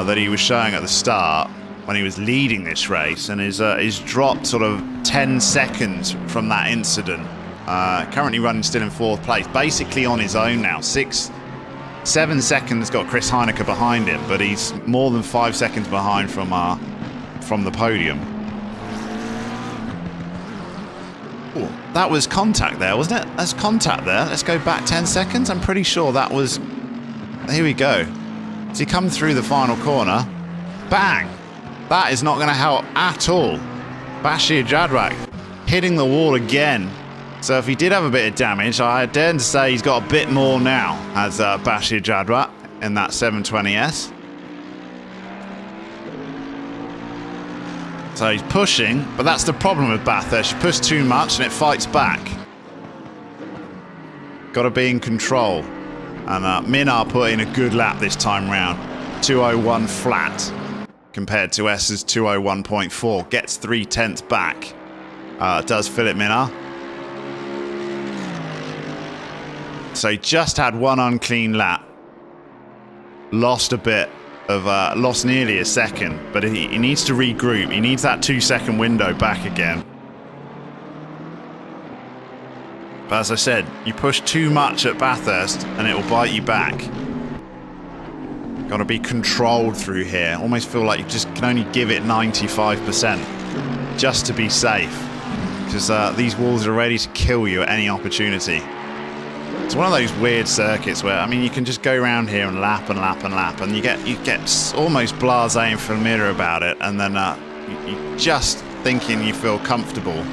that he was showing at the start when he was leading this race, and is dropped sort of 10 seconds from that incident. Currently running still in 4th place, basically on his own now. 7 seconds got Chris Heineke behind him, but he's more than 5 seconds behind from the podium. Ooh, that was contact there, wasn't it? That's contact there. Let's go back 10 seconds. I'm pretty sure that was... Here we go. So he come through the final corner. Bang! That is not going to help at all. Bashir Jadwat hitting the wall again. So if he did have a bit of damage, I dare to say he's got a bit more now as Bashir Jadwat in that 720S. So he's pushing, but that's the problem with Bathurst. You push too much and it fights back. Got to be in control. And Minar put in a good lap this time round. 2:01 flat compared to S's 2:01.4. Gets 3/10 back. Does Philip Minar. So he just had one unclean lap. Lost a bit of, lost nearly a second, but he needs to regroup. He needs that 2-second window back again. But as I said, you push too much at Bathurst and it will bite you back. Got to be controlled through here. Almost feel like you just can only give it 95% just to be safe. Because these walls are ready to kill you at any opportunity. It's one of those weird circuits where, I mean, you can just go around here and lap and lap and lap, and you get almost blasé and familiar about it, and then you just thinking you feel comfortable,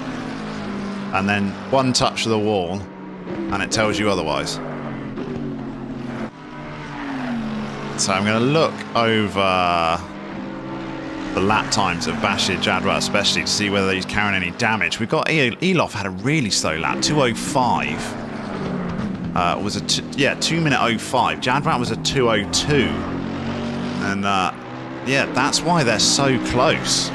and then one touch of the wall, and it tells you otherwise. So I'm going to look over the lap times of Bashir Jadwat especially to see whether he's carrying any damage. We've got Elof had a really slow lap, 2:05. Was a 2:05. Jadwat was a 2:02, and yeah, that's why they're so close.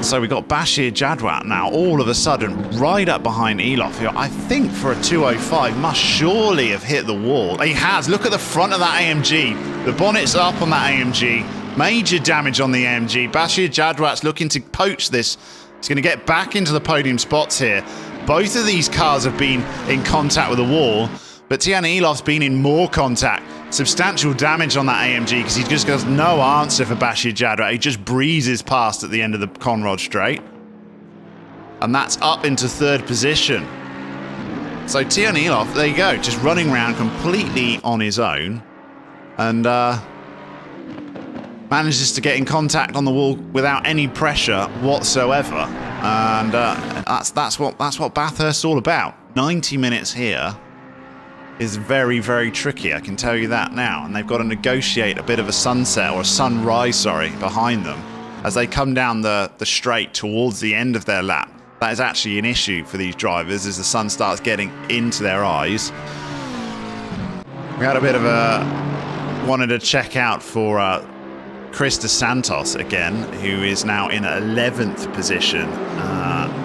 So we got Bashir Jadwat now all of a sudden right up behind Elof, who I think for a 2:05 must surely have hit the wall. He has. Look at the front of that AMG. The bonnet's up on that AMG. Major damage on the AMG. Bashir Jadwat's looking to poach this. He's going to get back into the podium spots here. Both of these cars have been in contact with the wall. But Tian Elof's been in more contact. Substantial damage on that AMG because he just has no answer for Bashir Jadwat. He just breezes past at the end of the Conrod straight. And that's up into third position. So Tian Elof, there you go, just running around completely on his own. And manages to get in contact on the wall without any pressure whatsoever. And that's what Bathurst's all about. 90 minutes here is very, very tricky, I can tell you that now. And they've got to negotiate a bit of a sunset, or a sunrise, sorry, behind them as they come down the straight towards the end of their lap. That is actually an issue for these drivers as the sun starts getting into their eyes. We had a bit of wanted to check out for Chris DeSantos again, who is now in 11th position.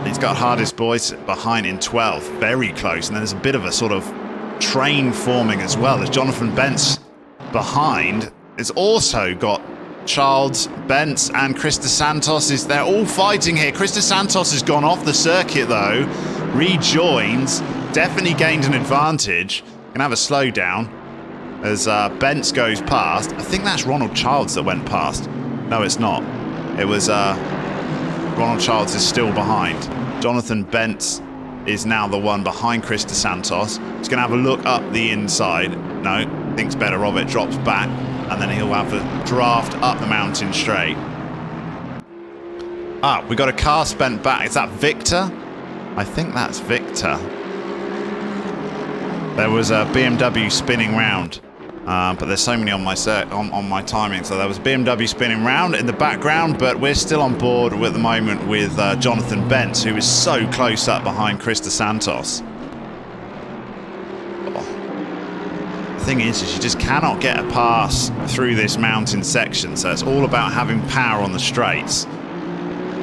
He's got Hardest Boys behind in 12th, very close. And then there's a bit of a sort of train forming as well. There's Jonathan Bentz behind. It's also got Charles Bentz and Chris DeSantos. They're all fighting here. Chris DeSantos has gone off the circuit though, rejoins, definitely gained an advantage. Can have a slowdown as Bentz goes past. I think that's Ronald Childs that went past. No, it's not. It was Ronald Childs is still behind. Jonathan Bentz is now the one behind Chris DeSantos. He's going to have a look up the inside. No, thinks better of it, drops back, and then he'll have a draft up the mountain straight. We got a car spent back. Is that Victor? I think that's Victor. There was a BMW spinning round, but there's so many on my timing. So there was a BMW spinning round in the background, but we're still on board at the moment with Jonathan Bentz, who is so close up behind Chris DeSantos. The thing is you just cannot get a pass through this mountain section, so it's all about having power on the straights.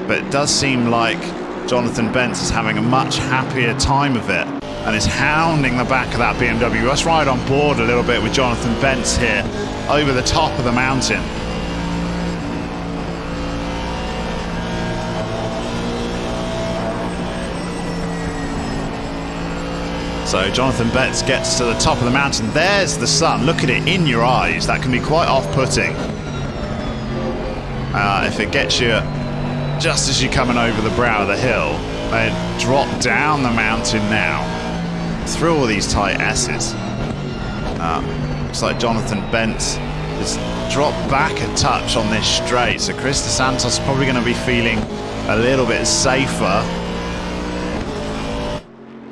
But it does seem like Jonathan Bentz is having a much happier time of it and is hounding the back of that BMW. Let's ride on board a little bit with Jonathan Bentz here over the top of the mountain. So Jonathan Bentz gets to the top of the mountain. There's the sun. Look at it in your eyes. That can be quite off-putting. If it gets you just as you're coming over the brow of the hill, they drop down the mountain now through all these tight S's. Looks like Jonathan Bentz has dropped back a touch on this straight. So Chris DeSantos is probably going to be feeling a little bit safer,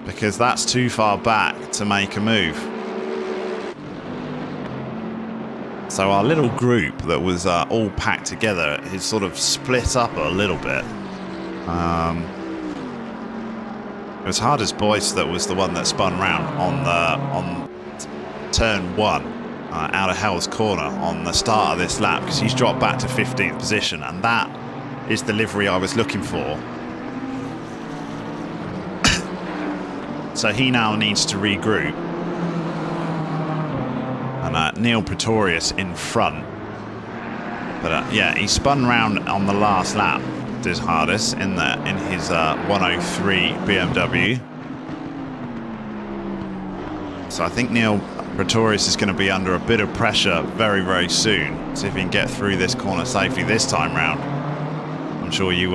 because that's too far back to make a move. So our little group that was all packed together is sort of split up a little bit. It was Hardest Boyce that was the one that spun round on turn 1 out of Hell's Corner on the start of this lap, because he's dropped back to 15th position, and that is the livery I was looking for. So he now needs to regroup. And Neil Pretorius in front. But yeah, he spun round on the last lap, did Hardest, in his 103 BMW. So I think Neil Pretorius is going to be under a bit of pressure very, very soon. See if he can get through this corner safely this time round. I'm sure you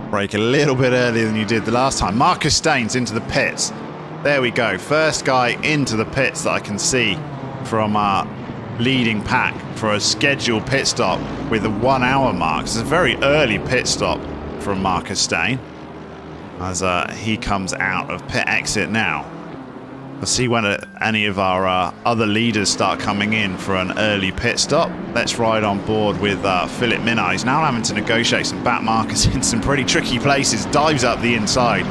brake a little bit earlier than you did the last time. Marcus Staines into the pits. There we go. First guy into the pits that I can see from our leading pack for a scheduled pit stop with a 1 hour mark. It's a very early pit stop from Marcus Staines as he comes out of pit exit now. We'll see when any of our other leaders start coming in for an early pit stop. Let's ride on board with Philip Minnaar. He's now having to negotiate some back markers in some pretty tricky places. Dives up the inside.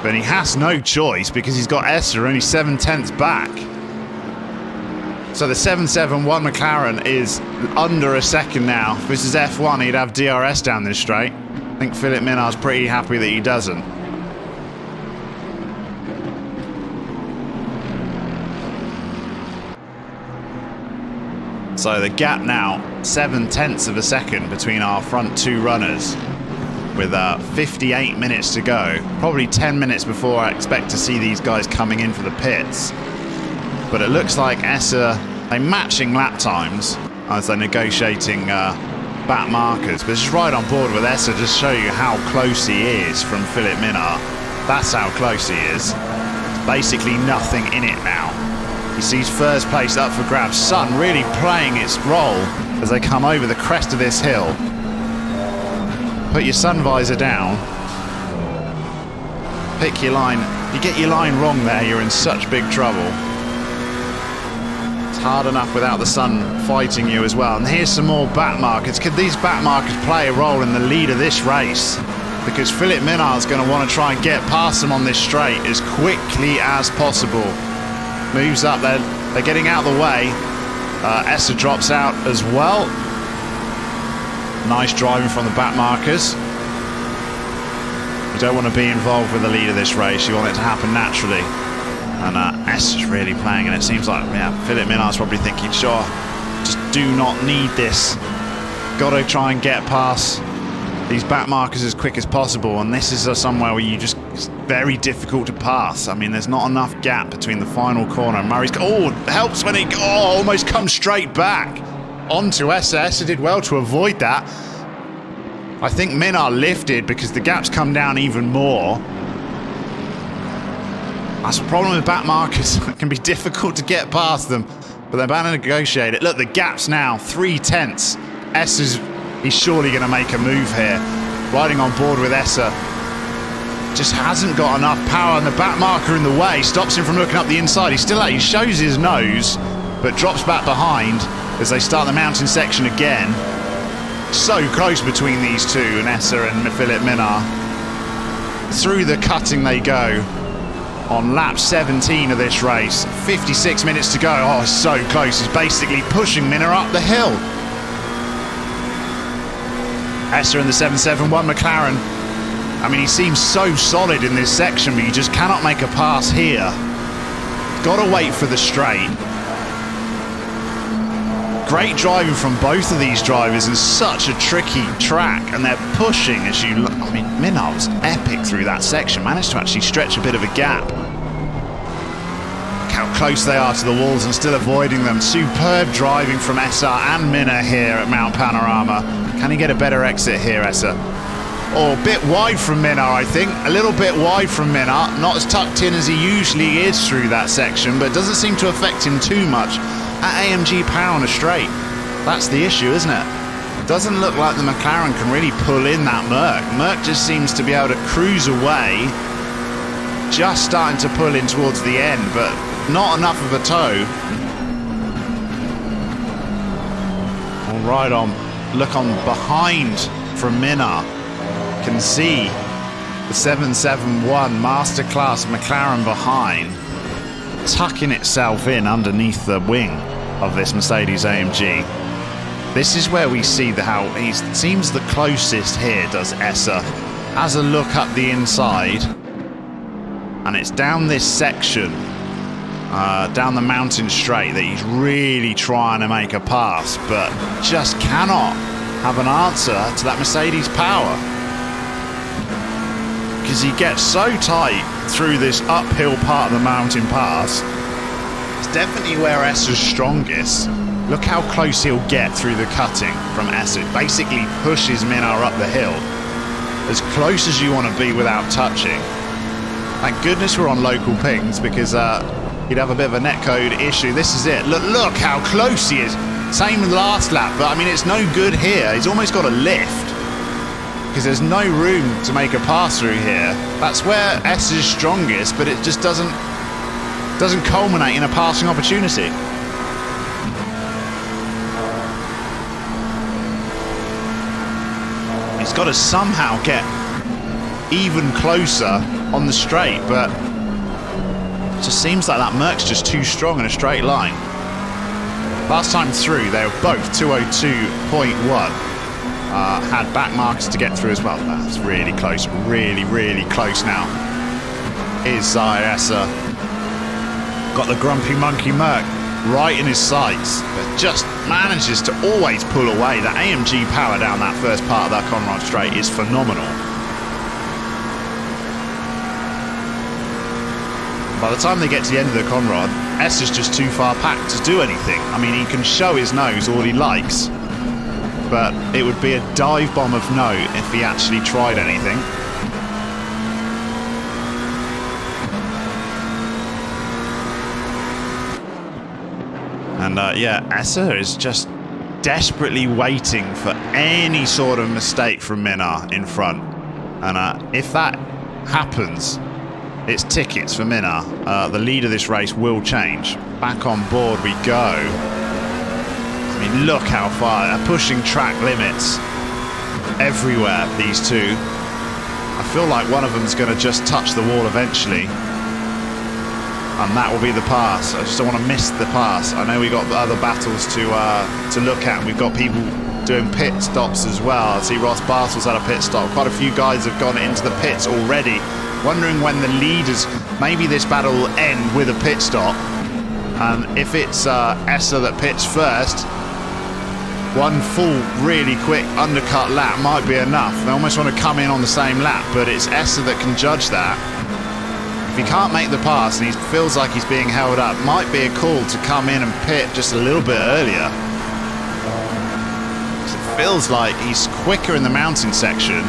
But he has no choice because he's got Esser only 7/10ths back. So the 771 McLaren is under a second now. If this is F1, he'd have DRS down this straight. I think Philip Minnaar's pretty happy that he doesn't. So the gap now, 7/10ths of a second between our front two runners, with 58 minutes to go. Probably 10 minutes before I expect to see these guys coming in for the pits. But it looks like Esser, they're matching lap times as they're negotiating back markers. But just right on board with Esser, just show you how close he is from Philip Minnaar. That's how close he is. Basically nothing in it now. He sees first place up for grabs. Sun really playing its role as they come over the crest of this hill. Put your sun visor down. Pick your line. If you get your line wrong there, you're in such big trouble. It's hard enough without the sun fighting you as well. And here's some more back markers. Could these back markers play a role in the lead of this race? Because Philip Minnaar is going to want to try and get past them on this straight as quickly as possible. Moves up there. They're getting out of the way. Esser drops out as well. Nice driving from the back markers. You don't want to be involved with the lead of this race. You want it to happen naturally. And Esser's really playing, and it seems like, yeah, Philip Minnaar's probably thinking, sure, just do not need this. Got to try and get past these back markers as quick as possible, and this is somewhere where it's very difficult to pass. I mean, there's not enough gap between the final corner. Murray's, helps when he almost comes straight back onto Esser. Esser did well to avoid that. I think Minnaar lifted because the gap's come down even more. That's the problem with back markers. It can be difficult to get past them, but they're bound to negotiate it. Look, the gap's now 3/10ths. He's surely going to make a move here. Riding on board with Esser. Just hasn't got enough power, and the back marker in the way stops him from looking up the inside. He's still out. He shows his nose, but drops back behind as they start the mountain section again. So close between these two, and Esser and Philip Minnaar. Through the cutting they go on lap 17 of this race. 56 minutes to go. Oh, so close. He's basically pushing Minnaar up the hill. Esser in the 771 McLaren. I mean, he seems so solid in this section, but you just cannot make a pass here. Got to wait for the straight. Great driving from both of these drivers in such a tricky track, and they're pushing as you look. I mean, Minnaar was epic through that section, managed to actually stretch a bit of a gap. Look how close they are to the walls and still avoiding them. Superb driving from Esser and Minnaar here at Mount Panorama. Can he get a better exit here, Esser? Oh, a bit wide from Minnaar, I think. A little bit wide from Minnaar. Not as tucked in as he usually is through that section, but it doesn't seem to affect him too much at AMG Power on a straight. That's the issue, isn't it? Doesn't look like the McLaren can really pull in that Merc. Merc just seems to be able to cruise away, just starting to pull in towards the end, but not enough of a tow. All right, look on behind from Minnaar. can see the 771 Masterclass McLaren behind, tucking itself in underneath the wing of this Mercedes AMG. This is where we see how he seems the closest here, does Esser. Has a look up the inside, and it's down this section, down the mountain straight, that he's really trying to make a pass, but just cannot have an answer to that Mercedes power. Because he gets so tight through this uphill part of the mountain pass. It's definitely where Esser's strongest. Look how close he'll get through the cutting from Esser. Basically pushes Minar up the hill as close as you want to be without touching. Thank goodness we're on local pings, because he'd have a bit of a netcode issue. This is it. Look how close he is. Same with the last lap, but I mean, it's no good here. He's almost got a lift, because there's no room to make a pass through here. That's where S is strongest, but it just doesn't culminate in a passing opportunity. He's got to somehow get even closer on the straight, but it just seems like that Merc's just too strong in a straight line. Last time through, they were both 202.1. Had back markers to get through as well. That's really close, really, really close now. Is Esser. Got the grumpy monkey Merc right in his sights, but just manages to always pull away. The AMG power down that first part of that Conrad straight is phenomenal. By the time they get to the end of the Conrad, Esser's just too far packed to do anything. I mean, he can show his nose all he likes, but it would be a dive bomb of no if he actually tried anything. And yeah, Esser is just desperately waiting for any sort of mistake from Minar in front. And if that happens, it's tickets for Minar. The lead of this race will change. Back on board we go. I mean, look how far. They're pushing track limits everywhere, these two. I feel like one of them's going to just touch the wall eventually. And that will be the pass. I just don't want to miss the pass. I know we got other battles to look at. We've got people doing pit stops as well. I see Ross Bartels had a pit stop. Quite a few guys have gone into the pits already, wondering when the leaders, maybe this battle will end with a pit stop. And if it's Esser that pits first, one full, really quick undercut lap might be enough. They almost want to come in on the same lap, but it's Esser that can judge that. If he can't make the pass and he feels like he's being held up, might be a call to come in and pit just a little bit earlier. It feels like he's quicker in the mountain section,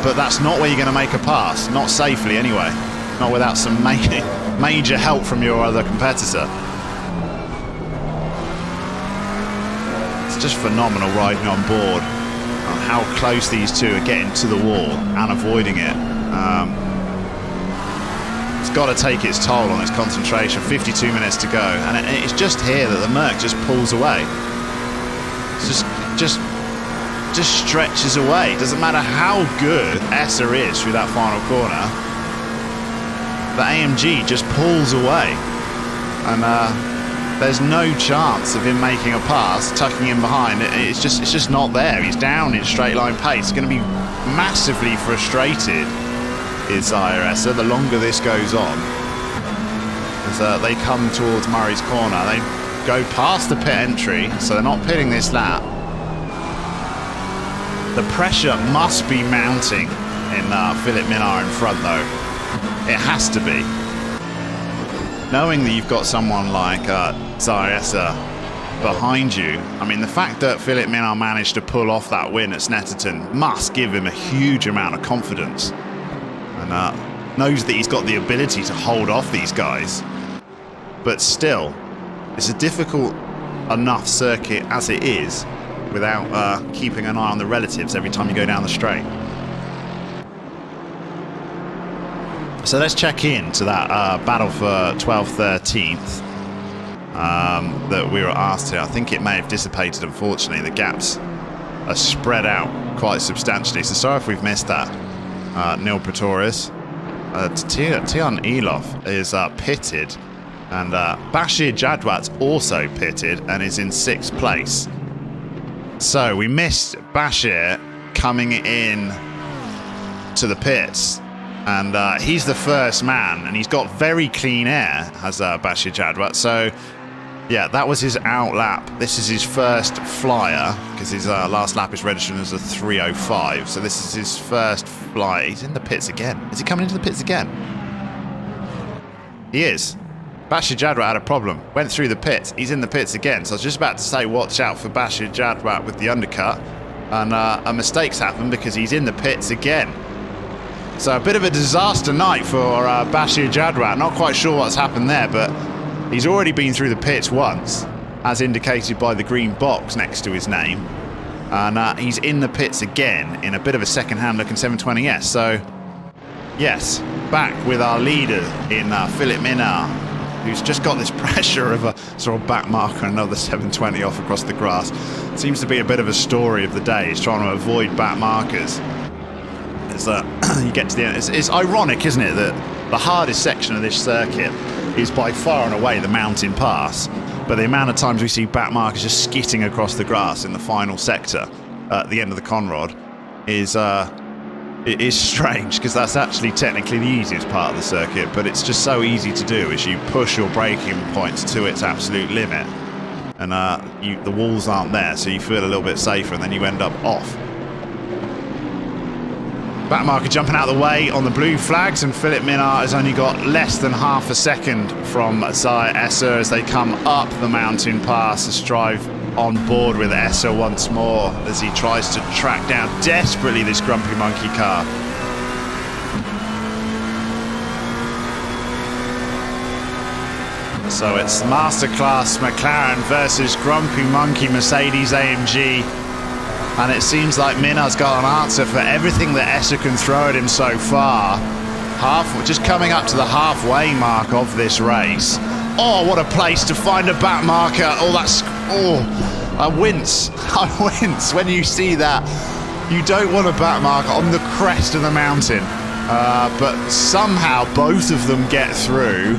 but that's not where you're going to make a pass. Not safely anyway. Not without some major help from your other competitor. It's just phenomenal riding on board, and how close these two are getting to the wall and avoiding it. It's got to take its toll on its concentration. 52 minutes to go, and it's just here that the Merc just pulls away. It's just stretches away. Doesn't matter how good Esser is through that final corner, the AMG just pulls away, and there's no chance of him making a pass, tucking in behind. It's just not there. He's down in straight line pace. He's going to be massively frustrated, is Esser, the longer this goes on. As they come towards Murray's corner, they go past the pit entry, so they're not pitting this lap. The pressure must be mounting in Philippe Minard in front, though. It has to be. Knowing that you've got someone like Esser behind you, I mean, the fact that Philippe Minard managed to pull off that win at Snetterton must give him a huge amount of confidence. And knows that he's got the ability to hold off these guys. But still, it's a difficult enough circuit as it is without keeping an eye on the relatives every time you go down the straight. So let's check in to that battle for 12th, 13th that we were asked to. I think it may have dissipated, unfortunately. The gaps are spread out quite substantially. So sorry if we've missed that. Neil Pretorius. Tian Elof is pitted, and Bashir Jadwat's also pitted and is in 6th place. So we missed Bashir coming in to the pits, and he's the first man, and he's got very clean air, has Bashir Jadwat. So yeah, that was his out lap. This is his first flyer, because his last lap is registered as a 3:05. So this is his first flyer. He's in the pits again. Is he coming into the pits again? He is. Bashir Jadwat had a problem. Went through the pits. He's in the pits again. So I was just about to say watch out for Bashir Jadwat with the undercut. And a mistake's happened because he's in the pits again. So a bit of a disaster night for Bashir Jadwat. Not quite sure what's happened there, but he's already been through the pits once, as indicated by the green box next to his name. And he's in the pits again in a bit of a second-hand looking 720S. So, yes, back with our leader in Philip Minard, who's just got this pressure of a sort of back marker, another 720 off across the grass. Seems to be a bit of a story of the day. He's trying to avoid back markers. As you get to the end, it's ironic, isn't it, that the hardest section of this circuit is by far and away the mountain pass, but the amount of times we see back markers just skitting across the grass in the final sector at the end of the Conrod is it is strange, because that's actually technically the easiest part of the circuit, but it's just so easy to do as you push your braking points to its absolute limit, and the walls aren't there, so you feel a little bit safer, and then you end up off. Back marker jumping out of the way on the blue flags, and Philip Minard has only got less than half a second from Zaya Esser as they come up the mountain pass to strive on board with Esser once more as he tries to track down desperately this Grumpy Monkey car. So it's Masterclass McLaren versus Grumpy Monkey Mercedes AMG. And it seems like Minard's got an answer for everything that Esser can throw at him so far. Just coming up to the halfway mark of this race. Oh, what a place to find a back marker. I wince. I wince when you see that. You don't want a back marker on the crest of the mountain. But somehow both of them get through,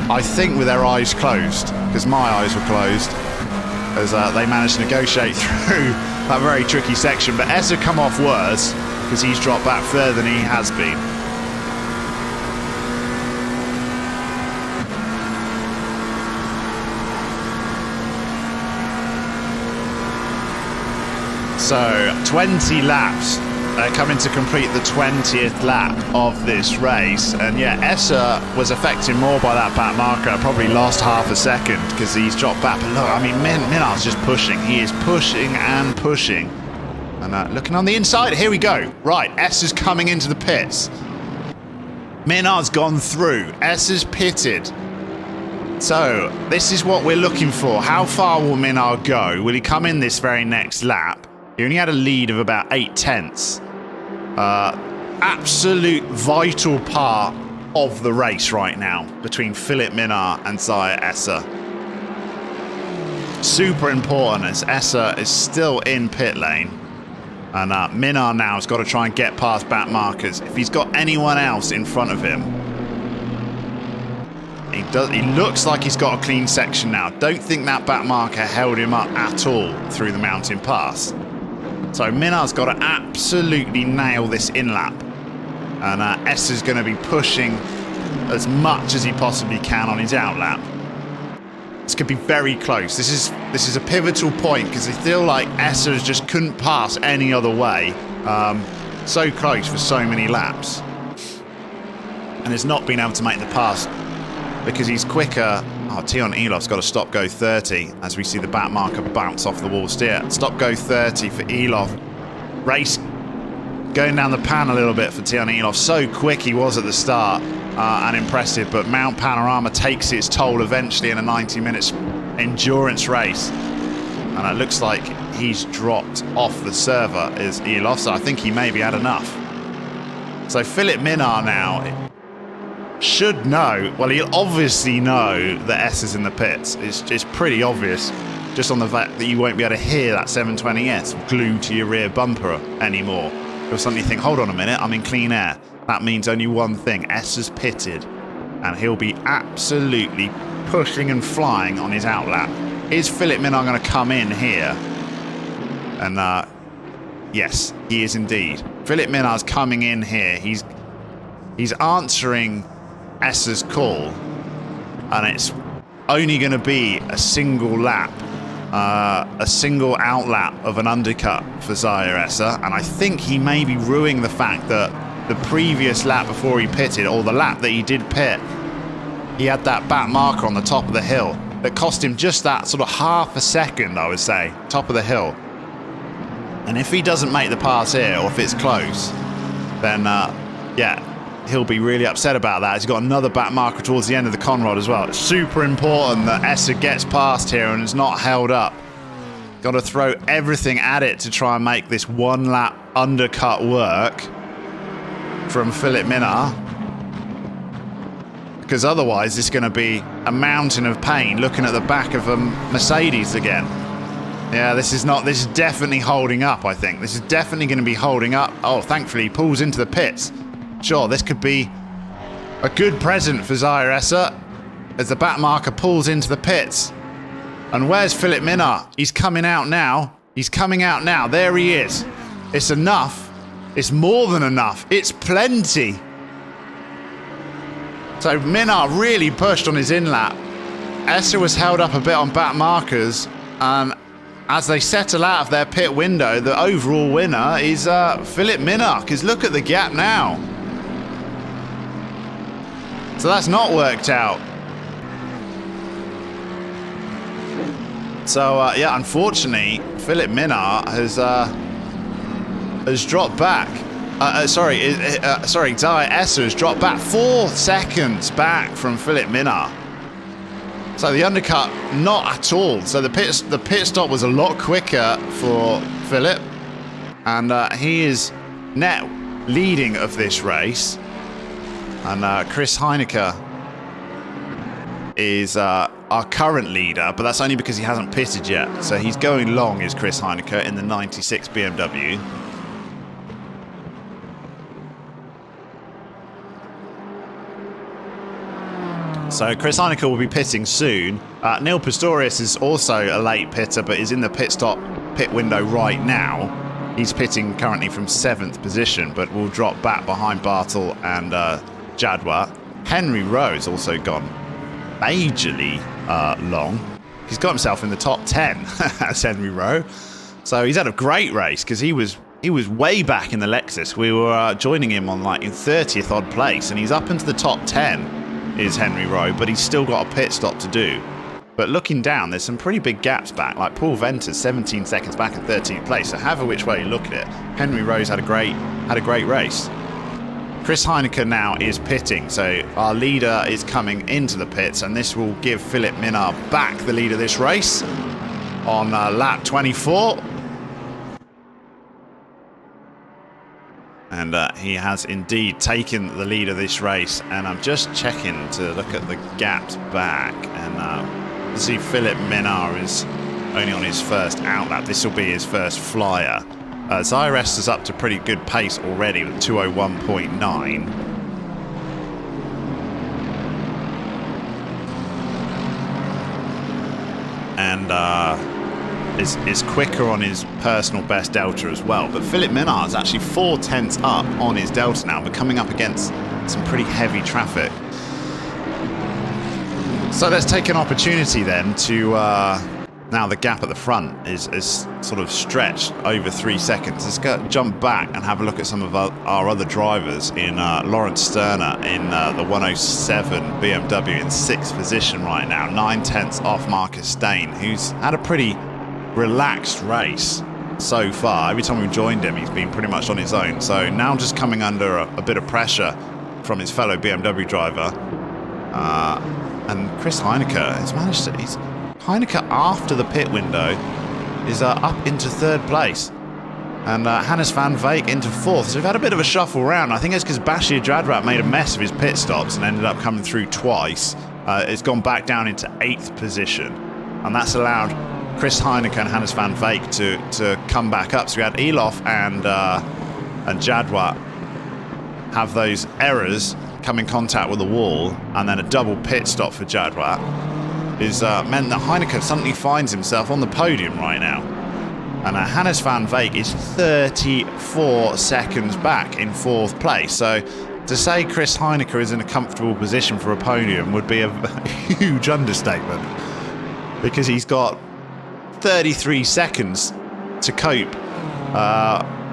I think with their eyes closed, because my eyes were closed, as they managed to negotiate through that very tricky section. But Esser come off worse because he's dropped back further than he has been. So 20 laps coming to complete the 20th lap of this race, and yeah, Esser was affected more by that back marker, probably lost half a second because he's dropped back. But look, I mean, Minard's just pushing. He is pushing and pushing. And looking on the inside, here we go. Right, Esser's coming into the pits. Minard's gone through. Esser's pitted. So this is what we're looking for. How far will Minard go? Will he come in this very next lap? He only had a lead of about 8/10. Absolute vital part of the race right now between Philip Minard and Zaya Esser. Super important as Esser is still in pit lane. And Minard now has got to try and get past back markers. If he's got anyone else in front of him, he looks like he's got a clean section now. Don't think that back marker held him up at all through the mountain pass. So Minard's got to absolutely nail this in-lap. And Esser's going to be pushing as much as he possibly can on his out-lap. This could be very close. This is a pivotal point because I feel like Esser just couldn't pass any other way. So close for so many laps. And has not been able to make the pass because he's quicker. Oh, Tion Elof's got to stop go 30 as we see the back marker bounce off the wall steer. Stop go 30 for Elof. Race going down the pan a little bit for Tion Elof. So quick he was at the start and impressive, but Mount Panorama takes its toll eventually in a 90 minutes endurance race. And it looks like he's dropped off the server as Elof, so I think he maybe had enough. So Philip Minard now should know, well, he'll obviously know that Esser's in the pits. It's pretty obvious. just on the fact that you won't be able to hear that 720S glued to your rear bumper anymore. You'll suddenly think, hold on a minute, I'm in clean air. That means only one thing, S has pitted, and he'll be absolutely pushing and flying on his outlap. Is Philip Minnaar going to come in here? And yes, he is indeed. Philip Minnaar's coming in here. He's answering S's call, and it's only going to be a single lap, a single outlap of an undercut for Zaire Essa, and I think he may be ruining the fact that the previous lap before he pitted, or the lap that he did pit, he had that back marker on the top of the hill that cost him just that sort of half a second, I would say, top of the hill. And if he doesn't make the pass here, or if it's close, then yeah, he'll be really upset about that. He's got another back marker towards the end of the Conrod as well. It's super important that Essa gets past here and is not held up. Got to throw everything at it to try and make this one lap undercut work from Philip Minnaar, because otherwise it's going to be a mountain of pain looking at the back of a Mercedes again. Yeah, this is definitely holding up, I think. This is definitely going to be holding up. Oh, thankfully he pulls into the pits. Sure, this could be a good present for Zaire Essa as the back marker pulls into the pits. And where's Philip Minnaar? He's coming out now. He's coming out now. There he is. It's enough. It's more than enough. It's plenty. So Minnaar really pushed on his in-lap. Essa was held up a bit on back markers, and as they settle out of their pit window, the overall winner is Philip Minnaar, because look at the gap now. So that's not worked out. So yeah, unfortunately, Philip Minnaar has dropped back. Sorry, Zaire Essa has dropped back 4 seconds back from Philip Minnaar. So the undercut, not at all. So the pit stop was a lot quicker for Philip, and he is now leading of this race. And Chris Heineke is our current leader, but that's only because he hasn't pitted yet. So he's going long, is Chris Heineke, in the 96 BMW. So Chris Heineke will be pitting soon. Neil Pistorius is also a late pitter, but is in the pit window right now. He's pitting currently from 7th position, but will drop back behind Bartel and Jadwa. Henry Rowe has also gone majorly long. He's got himself in the top 10 as Henry Rowe. So he's had a great race, because he was way back in the Lexus. We were joining him on like in 30th odd place, and he's up into the top 10 is Henry Rowe, but he's still got a pit stop to do. But looking down, there's some pretty big gaps back, like Paul Venter's 17 seconds back in 13th place. So however which way you look at it, Henry Rowe's had a great race. Chris Heineke now is pitting, so our leader is coming into the pits, and this will give Philip Minnaar back the lead of this race on lap 24. And he has indeed taken the lead of this race. And I'm just checking to look at the gaps back, and see Philip Minnaar is only on his first outlap. This will be his first flyer. Zaire Essa is up to pretty good pace already with 201.9. And is quicker on his personal best delta as well. But Philip Minnaar is actually 4 tenths up on his delta now. We're coming up against some pretty heavy traffic. So let's take an opportunity then to now the gap at the front is sort of stretched over 3 seconds. Let's jump back and have a look at some of our other drivers. In Lawrence Sterner in the 107 BMW in 6th position right now, 9 tenths off Marcus Stain, who's had a pretty relaxed race so far. Every time we've joined him, he's been pretty much on his own. So now just coming under a bit of pressure from his fellow BMW driver. And Chris Heineke has managed to... Heineke, after the pit window, is up into 3rd place. And Hannes van Veek into 4th. So we've had a bit of a shuffle around. I think it's because Bashir Jadrat made a mess of his pit stops and ended up coming through twice. It's gone back down into 8th position. And that's allowed Chris Heineke and Hannes van Veek to come back up. So we had Elof and Jadwat have those errors, come in contact with the wall, and then a double pit stop for Jadwat is meant that Heineke suddenly finds himself on the podium right now. And Hannes van Veek is 34 seconds back in 4th place. So to say Chris Heineke is in a comfortable position for a podium would be a huge understatement, because he's got 33 seconds to cope.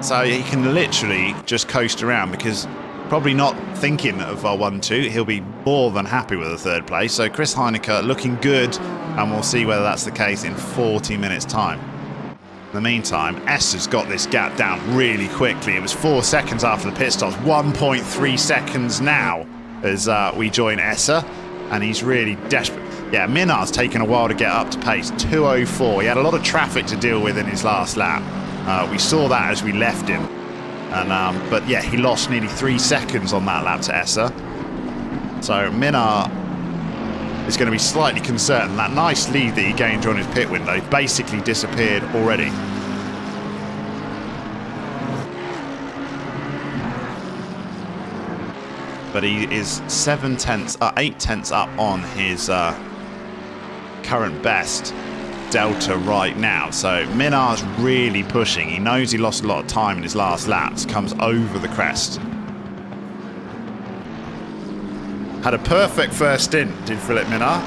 So he can literally just coast around, because probably not thinking of our 1-2. He'll be more than happy with a 3rd place. So Chris Heineke looking good, and we'll see whether that's the case in 40 minutes time. In the meantime, Esser's got this gap down really quickly. It was 4 seconds after the pit stops, 1.3 seconds now as we join Esser, and he's really desperate. Yeah, Minar's taken a while to get up to pace, 2:04. He had a lot of traffic to deal with in his last lap. We saw that as we left him. And but yeah, he lost nearly 3 seconds on that lap to Esser. So Minar is going to be slightly concerned. That nice lead that he gained during his pit window basically disappeared already. But he is 8 tenths up on his current best delta right now. So Minar's really pushing. He knows he lost a lot of time in his last laps. Comes over the crest. Had a perfect first stint, did Philip Minar.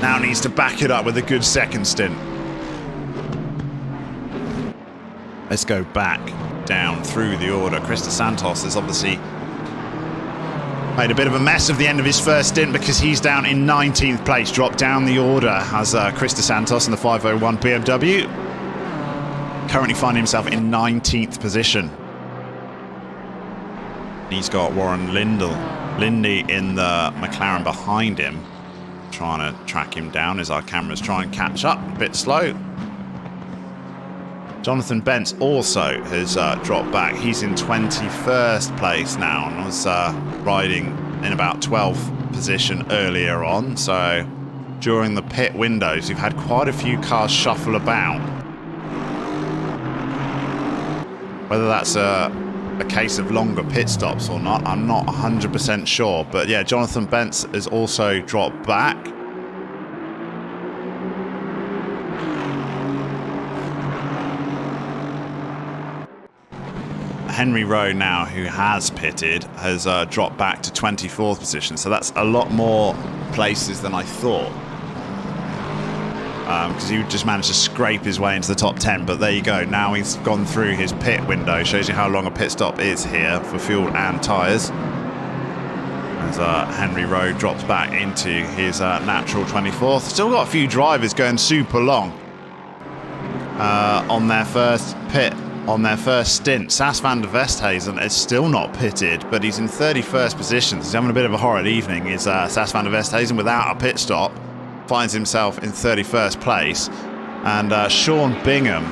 Now needs to back it up with a good second stint. Let's go back down through the order. Krista Santos has obviously made a bit of a mess of the end of his first stint, because he's down in 19th place. Dropped down the order has Krista Santos in the 501 BMW. Currently finding himself in 19th position. He's got Warren Lindy in the McLaren behind him, trying to track him down as our cameras try and catch up. A bit slow. Jonathan Bentz also has dropped back. He's in 21st place now, and was riding in about 12th position earlier on. So during the pit windows, you've had quite a few cars shuffle about. Whether that's a case of longer pit stops or not, I'm not 100% sure. But yeah, Jonathan Bentz has also dropped back. Henry Rowe now, who has pitted, has dropped back to 24th position. So that's a lot more places than I thought. Because he just managed to scrape his way into the top 10. But there you go. Now he's gone through his pit window. Shows you how long a pit stop is here for fuel and tyres. As Henry Rowe drops back into his natural 24th. Still got a few drivers going super long on their first pit. On their first stint. Sas van der Westhuizen is still not pitted, but he's in 31st position. He's having a bit of a horrid evening. Is Sas van der Westhuizen without a pit stop. Finds himself in 31st place. And Sean Bingham,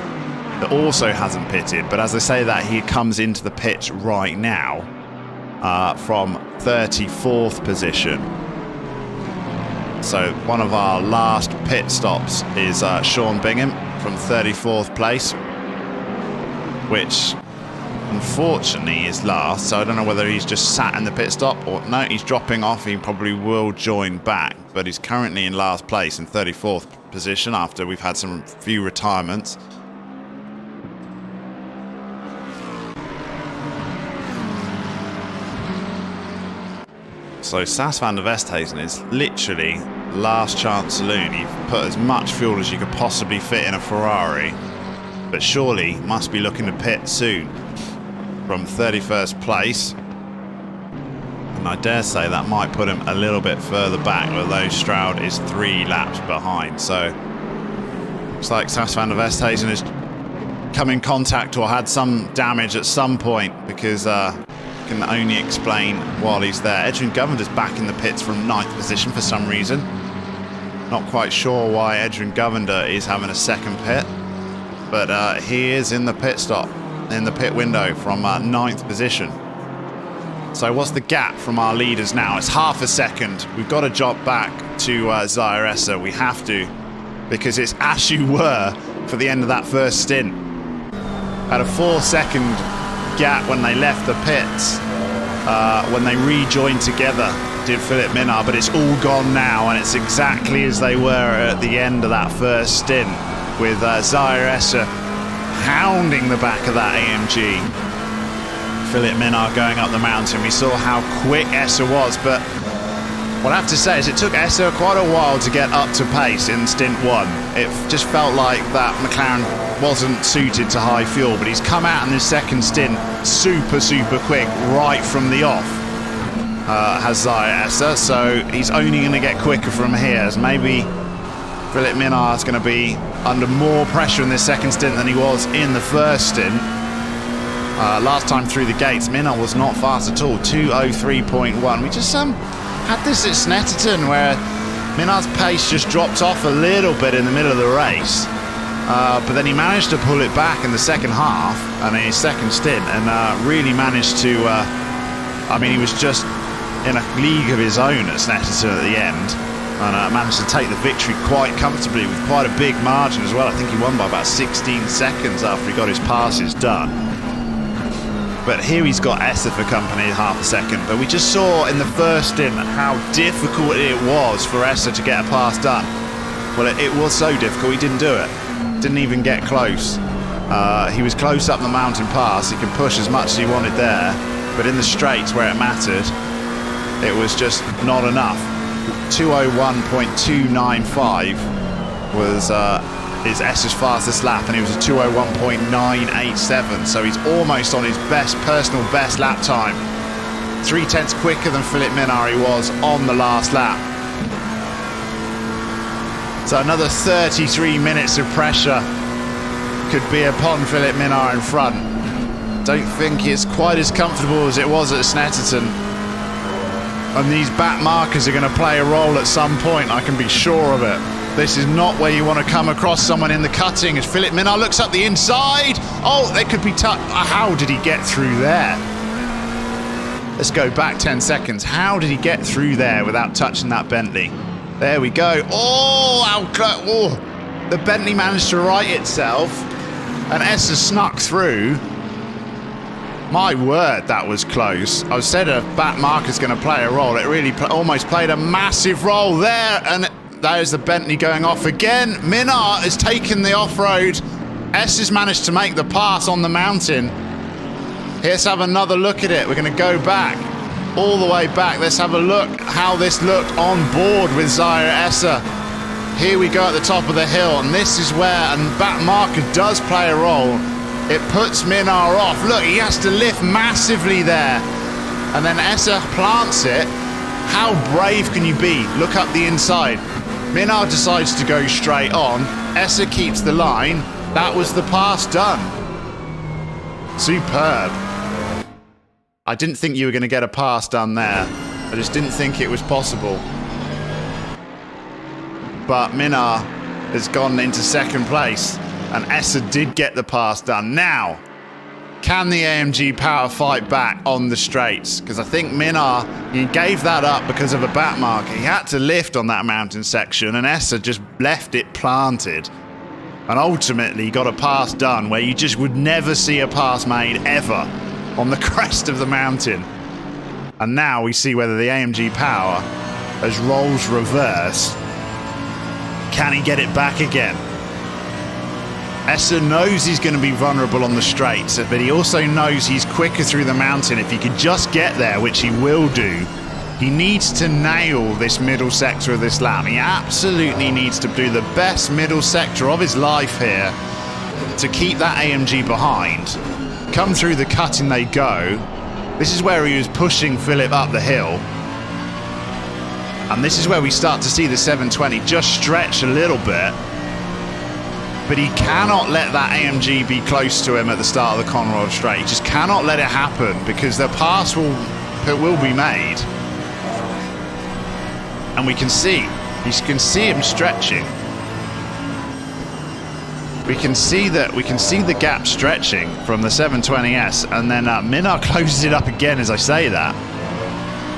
that also hasn't pitted, but as I say that, he comes into the pits right now from 34th position. So one of our last pit stops is Sean Bingham from 34th place, which unfortunately is last. So I don't know whether he's just sat in the pit stop or no, he's dropping off. He probably will join back, but he's currently in last place in 34th position after we've had some few retirements. So Sas van der Westhuizen is literally last chance saloon. You've put as much fuel as you could possibly fit in a Ferrari, but surely must be looking to pit soon from 31st place. And I dare say that might put him a little bit further back, although Stroud is 3 laps behind. So looks like Sas van der Westhuizen has come in contact or had some damage at some point, because can only explain while he's there. Edwin Govender's back in the pits from 9th position for some reason. Not quite sure why Edwin Govender is having a second pit. But he is in the pit stop, in the pit window from 9th position. So what's the gap from our leaders now? It's half a second. We've got to drop back to Zaire Esser. We have to, because it's as you were for the end of that first stint. Had a 4-second gap when they left the pits. When they rejoined together, did Philippe Minard, but it's all gone now, and it's exactly as they were at the end of that first stint, with Zaire Esser hounding the back of that AMG. Philippe Minard going up the mountain. We saw how quick Esser was, but what I have to say is it took Esser quite a while to get up to pace in stint 1. It just felt like that McLaren wasn't suited to high fuel, but he's come out in his second stint super quick right from the off, has Zaire Esser, so he's only going to get quicker from here, as maybe Philippe Minard is going to be under more pressure in this second stint than he was in the first stint. Last time through the gates, Minard was not fast at all, 2:03.1. We just had this at Snetterton where Minard's pace just dropped off a little bit in the middle of the race. But then he managed to pull it back in the second half and in his second stint, and really managed to, he was just in a league of his own at Snetterton at the end, and managed to take the victory quite comfortably with quite a big margin as well. I think he won by about 16 seconds after he got his passes done. But here he's got Esser for company half a second. But we just saw in the first stint how difficult it was for Esser to get a pass done. Well, it was so difficult, he didn't do it. Didn't even get close. He was close up the mountain pass. He could push as much as he wanted there. But in the straights where it mattered, it was just not enough. 2:01.295 was is Esser's fastest lap, and he was a 2:01.987, so he's almost on his personal best lap time. 0.3 quicker than Philippe Minard he was on the last lap. So another 33 minutes of pressure could be upon Philippe Minard in front. Don't think it's quite as comfortable as it was at Snetterton. And these back markers are going to play a role at some point, I can be sure of it. This is not where you want to come across someone in the cutting as Philippe Minard looks up the inside. Oh, they could be how did he get through there? Let's go back 10 seconds. How did he get through there without touching that Bentley? There we go. Oh, how close. Oh, the Bentley managed to right itself, and Esser snuck through. My word, that was close. I said a back marker's going to play a role. It really almost played a massive role there, and there's the Bentley going off again. Minard has taken the off-road. Esser's managed to make the pass on the mountain. Let's have another look at it. We're going to go back, all the way back. Let's have a look how this looked on board with Zaire Esser. Here we go at the top of the hill, and this is where, and back marker does play a role. It puts Minard off. Look, he has to lift massively there. And then Esser plants it. How brave can you be? Look up the inside. Minard decides to go straight on. Esser keeps the line. That was the pass done. Superb. I didn't think you were going to get a pass done there. I just didn't think it was possible. But Minard has gone into second place, and Esser did get the pass done. Now, can the AMG Power fight back on the straights? Because I think Minard, he gave that up because of a back marker. He had to lift on that mountain section, and Esser just left it planted. And ultimately got a pass done where you just would never see a pass made ever on the crest of the mountain. And now we see whether the AMG Power, as roles reverse, can he get it back again? Esser knows he's going to be vulnerable on the straights, but he also knows he's quicker through the mountain. If he could just get there, which he will do, he needs to nail this middle sector of this lap. He absolutely needs to do the best middle sector of his life here to keep that AMG behind. Come through the cutting they go. This is where he was pushing Philippe up the hill. And this is where we start to see the 720 just stretch a little bit. But he cannot let that AMG be close to him at the start of the Conrod straight. He just cannot let it happen, because the pass will be made. And we can see him stretching. We can see the gap stretching from the 720S, and then Minard closes it up again as I say that.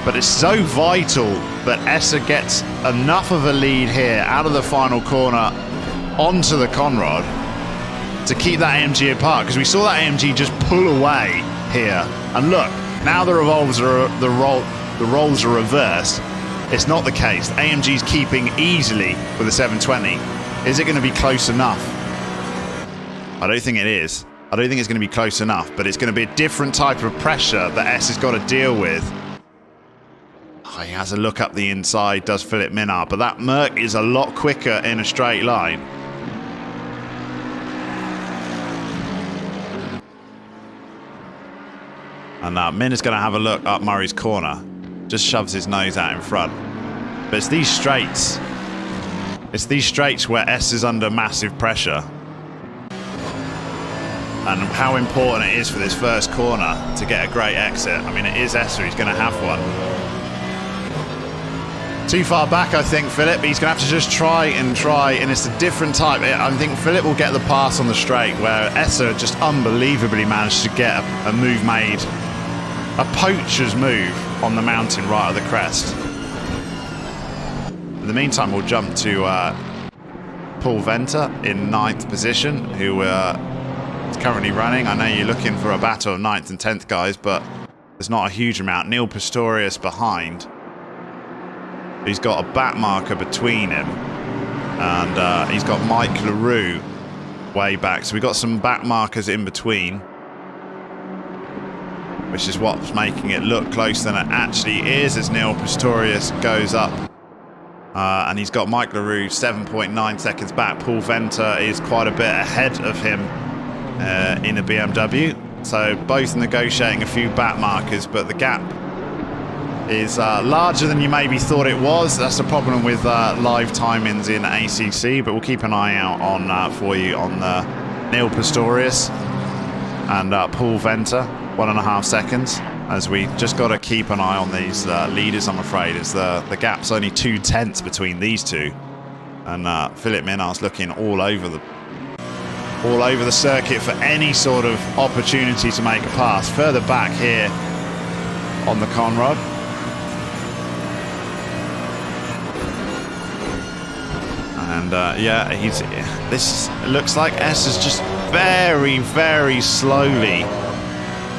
But it's so vital that Esser gets enough of a lead here out of the final corner onto the Conrod to keep that AMG apart, because we saw that AMG just pull away here. And look, now the roles are reversed. It's not the case. AMG's keeping easily with a 720. Is it going to be close enough? I don't think it is. I don't think it's going to be close enough, but it's going to be a different type of pressure that S has got to deal with. Oh, he has a look up the inside, does Philippe Minard, but that Merc is a lot quicker in a straight line. And Min is going to have a look up Murray's corner. Just shoves his nose out in front. But it's these straights. It's these straights where S is under massive pressure. And how important it is for this first corner to get a great exit. I mean, it is Esser, he's going to have one. Too far back, I think, Philip. He's going to have to just try, and it's a different type. I think Philip will get the pass on the straight, where Esser just unbelievably managed to get a move made. A poacher's move on the mountain right at the crest. In the meantime, we'll jump to Paul Venter in 9th position, who is currently running. I know you're looking for a battle of 9th and 10th guys, but there's not a huge amount. Neil Pistorius behind. He's got a back marker between him, and he's got Mike LaRue way back. So we've got some back markers in between, which is what's making it look closer than it actually is as Neil Pistorius goes up. And he's got Mike LaRue 7.9 seconds back. Paul Venter is quite a bit ahead of him in a BMW. So both negotiating a few back markers, but the gap is larger than you maybe thought it was. That's the problem with live timings in ACC, but we'll keep an eye out on for you on Neil Pistorius and Paul Venter. 1.5 seconds, as we just got to keep an eye on these leaders, I'm afraid, as the gap's only 0.2 between these two. And Philippe Minard's looking all over the circuit for any sort of opportunity to make a pass. Further back here on the Conrod. And yeah, this looks like S is just very, very slowly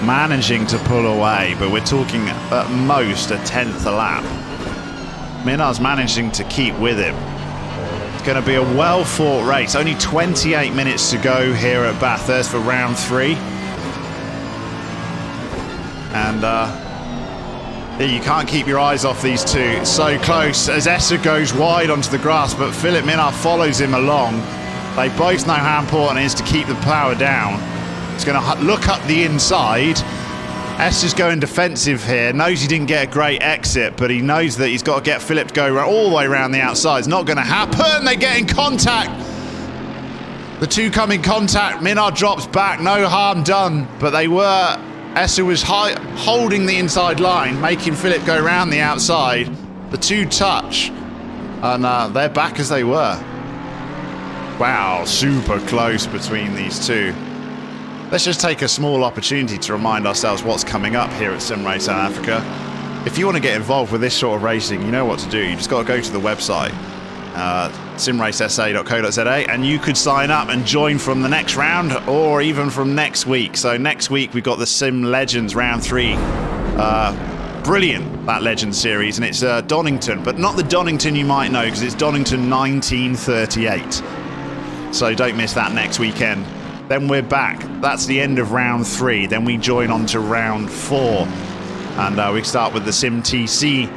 managing to pull away, but we're talking at most a 10th a lap. Minard's managing to keep with him. It's going to be a well-fought race. Only 28 minutes to go here at Bathurst for round 3. And you can't keep your eyes off these two. It's so close as Esser goes wide onto the grass, but Philippe Minard follows him along. They both know how important it is to keep the power down. He's going to look up the inside. Esser's going defensive here. Knows he didn't get a great exit, but he knows that he's got to get Philip to go all the way around the outside. It's not going to happen. They get in contact. The two come in contact. Minard drops back. No harm done. But they were... Esser was holding the inside line, making Philip go around the outside. The two touch. And they're back as they were. Wow, super close between these two. Let's just take a small opportunity to remind ourselves what's coming up here at Sim Race South Africa. If you want to get involved with this sort of racing, you know what to do. You just got to go to the website, simracesa.co.za, and you could sign up and join from the next round or even from next week. So next week we've got the Sim Legends Round 3. Brilliant, that Legends series, and it's Donington, but not the Donington you might know, because it's Donington 1938. So don't miss that next weekend. Then we're back. That's the end of round 3. Then we join on to round 4. And we start with the simTC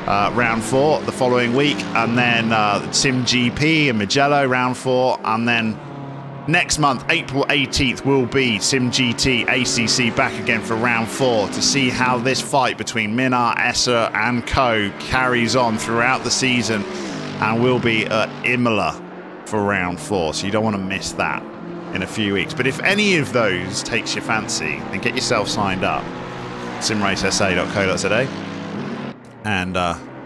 round 4 the following week. And then simGP and Mugello round 4. And then next month, April 18th, will be simGT ACC back again for round 4 to see how this fight between Minard, Esser and co carries on throughout the season. And we'll be at Imola for round 4. So you don't want to miss that in a few weeks. But if any of those takes your fancy, then get yourself signed up. simracesa.co.za, and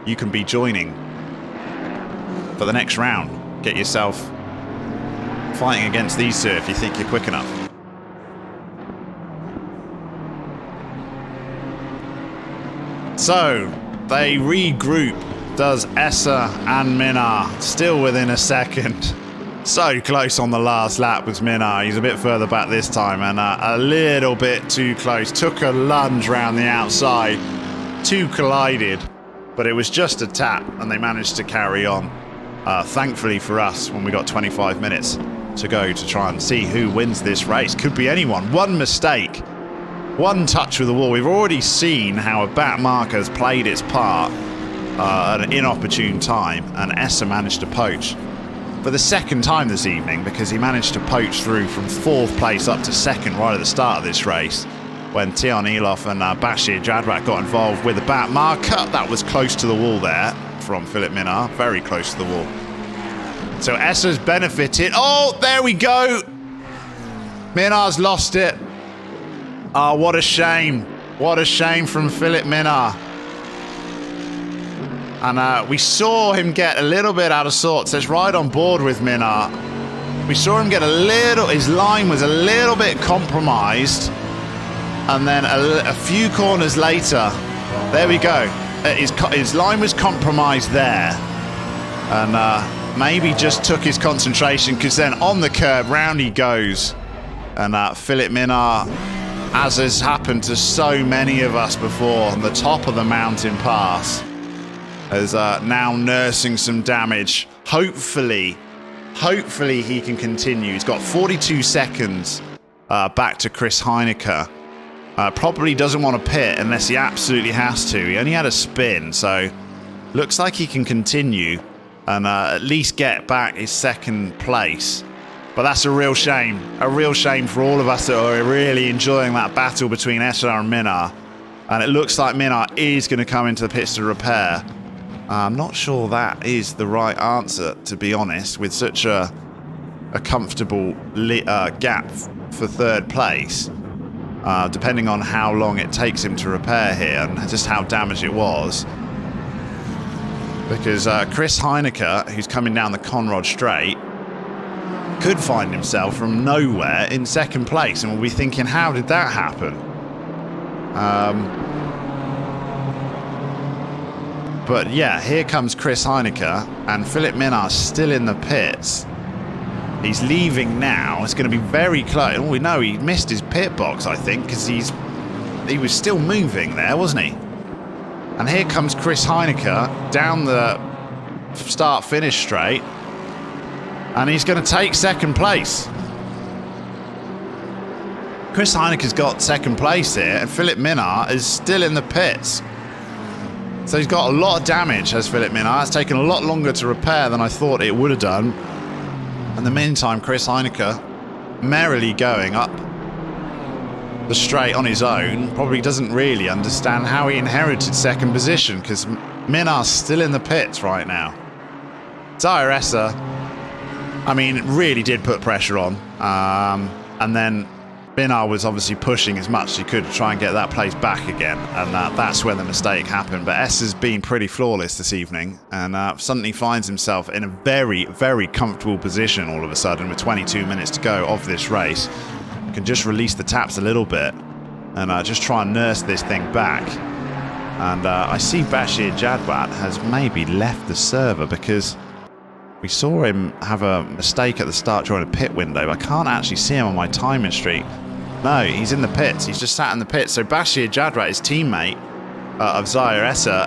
you can be joining for the next round. Get yourself fighting against these two if you think you're quick enough. So they regroup. Does Esser and Minard, still within a second. So close on the last lap was Minnaar. He's a bit further back this time and a little bit too close. Took a lunge round the outside. Two collided, but it was just a tap and they managed to carry on. Thankfully for us, when we got 25 minutes to go to try and see who wins this race. Could be anyone. One mistake, one touch with the wall. We've already seen how a back marker has played its part at an inopportune time, and Essa managed to poach for the second time this evening, because he managed to poach through from 4th place up to 2nd right at the start of this race when Tian Elof and Bashir Jadwat got involved with the back marker. That was close to the wall there from Philipp Minnaar, very close to the wall. So Essa's benefited. Oh, there we go. Minnaar's lost it. Oh, what a shame. What a shame from Philipp Minnaar. And we saw him get a little bit out of sorts. Let's ride on board with Minnaar. We saw him get a little, his line was a little bit compromised. And then a few corners later, there we go. His line was compromised there. And maybe just took his concentration, because then on the curb, round he goes. And Philipp Minnaar, as has happened to so many of us before, on the top of the mountain pass, is now nursing some damage. Hopefully he can continue. He's got 42 seconds back to Chris Heineke. Probably doesn't want to pit unless he absolutely has to. He only had a spin, so looks like he can continue and at least get back his 2nd place. But that's a real shame for all of us that are really enjoying that battle between Essa and Minnaar. And it looks like Minnaar is going to come into the pits to repair. I'm not sure that is the right answer, to be honest, with such a comfortable gap for 3rd place. Depending on how long it takes him to repair here and just how damaged it was. Because Chris Heineke, who's coming down the Conrod Straight, could find himself from nowhere in 2nd place, and we'll be thinking, how did that happen? But yeah, here comes Chris Heineke, and Philipp Minnaar still in the pits. He's leaving now. It's going to be very close. Oh, we know he missed his pit box, I think, because he was still moving there, wasn't he? And here comes Chris Heineke down the start-finish straight, and he's going to take 2nd place. Chris Heineke's got 2nd place here, and Philipp Minnaar is still in the pits. So he's got a lot of damage, has Philipp Minnaar. It's taken a lot longer to repair than I thought it would have done. In the meantime, Chris Heineke, merrily going up the straight on his own, probably doesn't really understand how he inherited 2nd position, because Minnaar's still in the pits right now. Zaire Essa, I mean, really did put pressure on. And then Minnaar was obviously pushing as much as he could to try and get that place back again, and that's where the mistake happened. But Essa's been pretty flawless this evening, and suddenly finds himself in a very, very comfortable position all of a sudden with 22 minutes to go of this race. Can just release the taps a little bit and just try and nurse this thing back. And I see Bashir Jadwat has maybe left the server, because we saw him have a mistake at the start during a pit window. I can't actually see him on my timing streak. No, he's in the pits. He's just sat in the pits. So Bashir Jadwat, his teammate of Zaire Essa,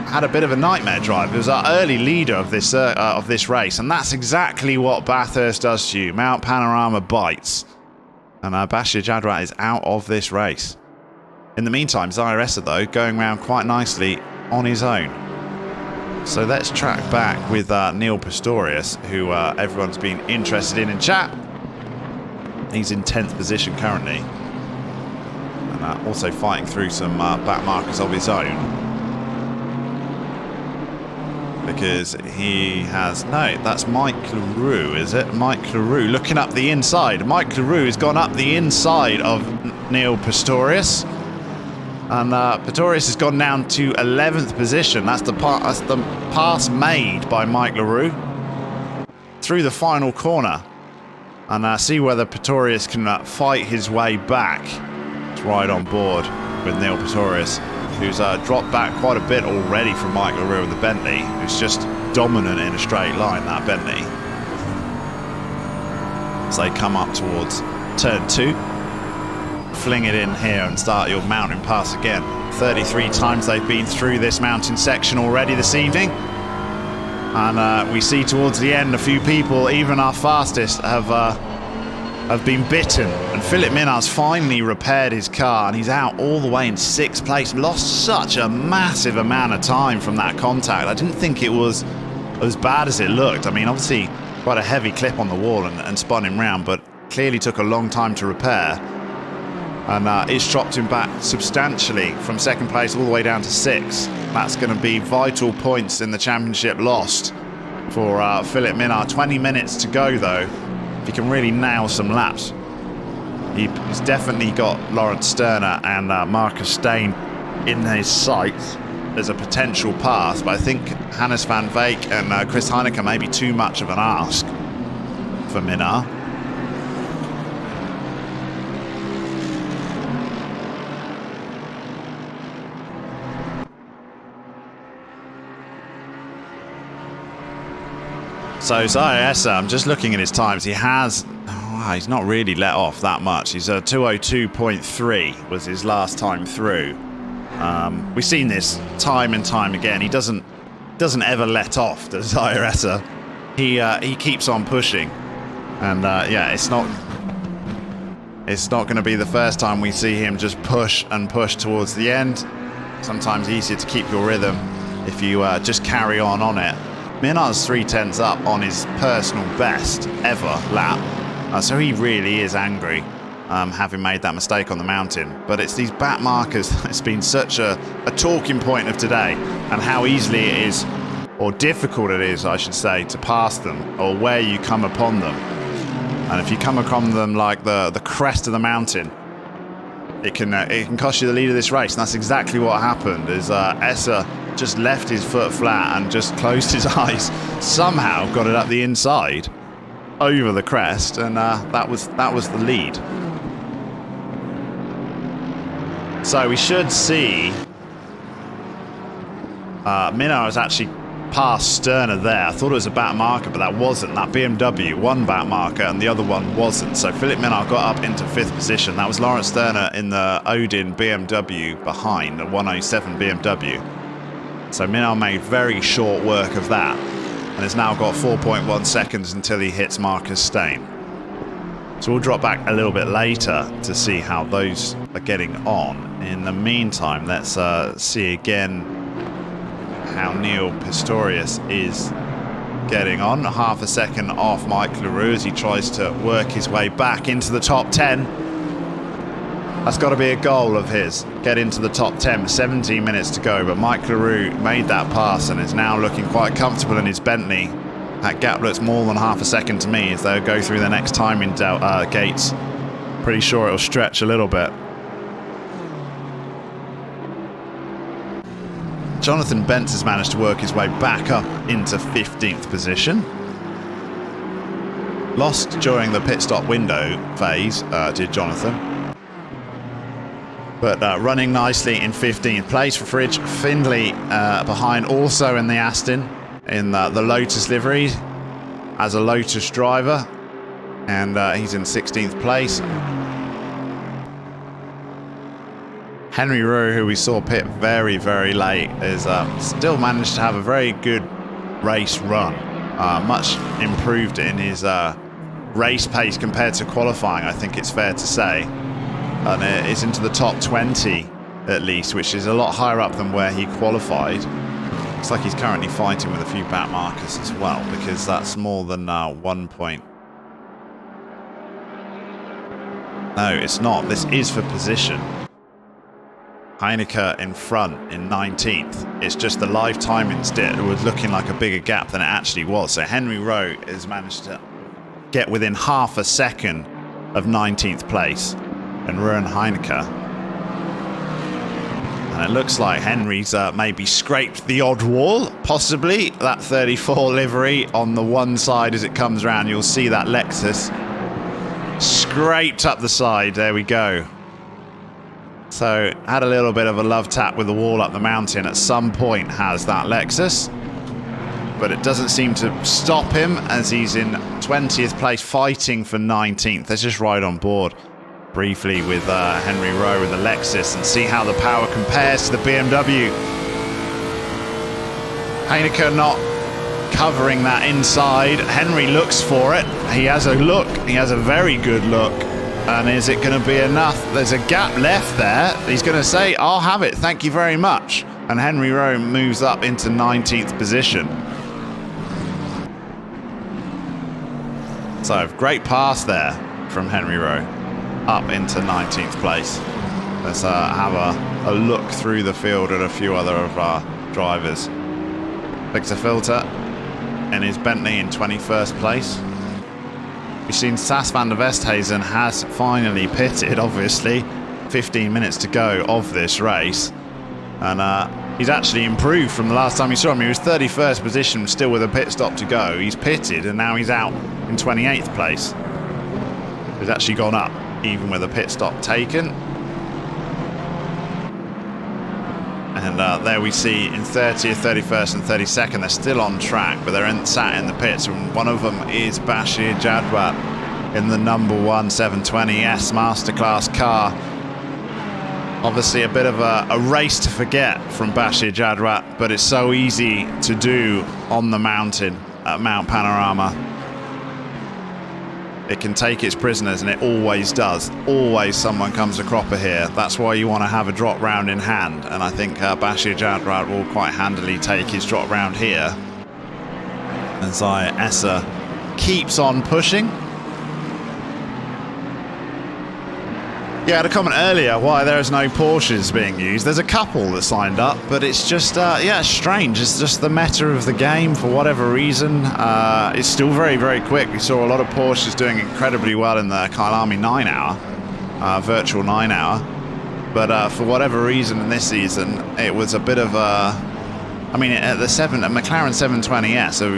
had a bit of a nightmare drive. It was our early leader of this race, and that's exactly what Bathurst does to you. Mount Panorama bites, and Bashir Jadwat is out of this race. In the meantime, Zaire Essa, though, going around quite nicely on his own. So let's track back with Neil Pistorius, who everyone's been interested in chat. He's in 10th position currently, and also fighting through some back markers of his own, because he has, no, that's Mike LaRue, is it? Mike LaRue looking up the inside. Mike LaRue has gone up the inside of Neil Pistorius, and Pistorius has gone down to 11th position. That's the pass made by Mike LaRue through the final corner. And see whether Pistorius can fight his way back. Let's ride on board with Neil Pistorius, who's dropped back quite a bit already from Mike LaRue of the Bentley, who's just dominant in a straight line, that Bentley. as they come up towards turn 2. Fling it in here and start your mountain pass again. 33 times they've been through this mountain section already this evening. And we see towards the end a few people, even our fastest, have been bitten. And Philip Minard's finally repaired his car, and he's out all the way in 6th place. Lost such a massive amount of time from that contact. I didn't think it was as bad as it looked. I mean, obviously quite a heavy clip on the wall and spun him round, but clearly took a long time to repair. And it's dropped him back substantially from 2nd place all the way down to 6th. That's going to be vital points in the championship lost for Philip Minard. 20 minutes to go though. If he can really nail some laps, he's definitely got Lawrence Sterner and Marcus Steen in his sights as a potential path. But I think Hannes van Veek and Chris Heineke may be too much of an ask for Minard. So Essa, I'm just looking at his times. He's not really let off that much. He's a 2:02.3 was his last time through. We've seen this time and time again. He doesn't ever let off, does Essa. He keeps on pushing, and yeah, it's not going to be the first time we see him just push and push towards the end. Sometimes easier to keep your rhythm if you just carry on it. Minard's 3/10 up on his personal best ever lap, so he really is angry having made that mistake on the mountain. But it's these back markers that's been such a talking point of today, and how easily it is, or difficult it is I should say, to pass them, or where you come upon them. And if you come upon them like the crest of the mountain, it can cost you the lead of this race. And that's exactly what happened, is Essa just left his foot flat and just closed his eyes, somehow got it up the inside over the crest, and that was the lead. So we should see Minard has actually passed Sterner there. I thought it was a back marker, but that wasn't. That BMW, one back marker and the other one wasn't. So Philip Minard got up into 5th position. That was Lawrence Sterner in the Odin BMW behind, the 107 BMW. So Minard made very short work of that, and has now got 4.1 seconds until he hits Marcus Steen. So we'll drop back a little bit later to see how those are getting on. In the meantime, let's see again how Neil Pistorius is getting on. Half a second off Mike LaRue as he tries to work his way back into the top 10. That's got to be a goal of his, get into the top 10. 17 minutes to go, but Mike LaRue made that pass and is now looking quite comfortable in his Bentley. That gap looks more than half a second to me as they go through the next timing gates. Pretty sure it'll stretch a little bit. Jonathan Bentz has managed to work his way back up into 15th position. Lost during the pit stop window phase, did Jonathan. But running nicely in 15th place for Fridge. Findlay behind, also in the Aston, in the Lotus livery as a Lotus driver, and he's in 16th place. Henry Rowe, who we saw pit very, very late, is still managed to have a very good race run. Much improved in his race pace compared to qualifying, I think it's fair to say. And is into the top 20 at least, which is a lot higher up than where he qualified. Looks like he's currently fighting with a few back markers as well, because that's more than 1 point. No, it's not. This is for position. Heineke in front in 19th. It's just the live timings it was looking like a bigger gap than it actually was. So Henry Rowe has managed to get within half a second of 19th place and Ruan Heineke. And it looks like Henry's maybe scraped the odd wall, possibly. That 34 livery on the one side as it comes around, you'll see that Lexus scraped up the side. There we go. So had a little bit of a love tap with the wall up the mountain at some point, has that Lexus. but it doesn't seem to stop him as he's in 20th place fighting for 19th. Let's just ride on board briefly with Henry Rowe with the Lexus and see how the power compares to the BMW. Heineke not covering that inside. Henry looks for it. He has a look. He has a very good look. And is it going to be enough? There's a gap left there. He's going to say, I'll have it. Thank you very much. And Henry Rowe moves up into 19th position. So great pass there from Henry Rowe up into 19th place. Let's have a look through the field at a few other of our drivers. Victor Filter in his Bentley in 21st place. We've seen Sas van der Westhuizen has finally pitted, obviously. 15 minutes to go of this race. And he's actually improved from the last time we saw him. He was 31st position, still with a pit stop to go. He's pitted, and now he's out in 28th place. He's actually gone up, even with a pit stop taken. And there we see in 30th, 31st and 32nd, they're still on track, but they're sat in the pits. And one of them is Bashir Jadwat in the number 1 720S Masterclass car. Obviously a bit of a race to forget from Bashir Jadwat, but it's so easy to do on the mountain at Mount Panorama. It can take its prisoners, and it always does. Always someone comes a cropper here. That's why you want to have a drop round in hand. And I think Bashir Jadwat will quite handily take his drop round here. And Zaire Essa keeps on pushing. Yeah, I had a comment earlier why there is no Porsches being used. There's a couple that signed up, but it's just, yeah, it's strange. It's just the meta of the game for whatever reason. It's still very, very quick. We saw a lot of Porsches doing incredibly well in the Kyalami 9 hour, virtual 9 hour. But for whatever reason in this season, it was a bit of a... I mean, at the McLaren 720S, so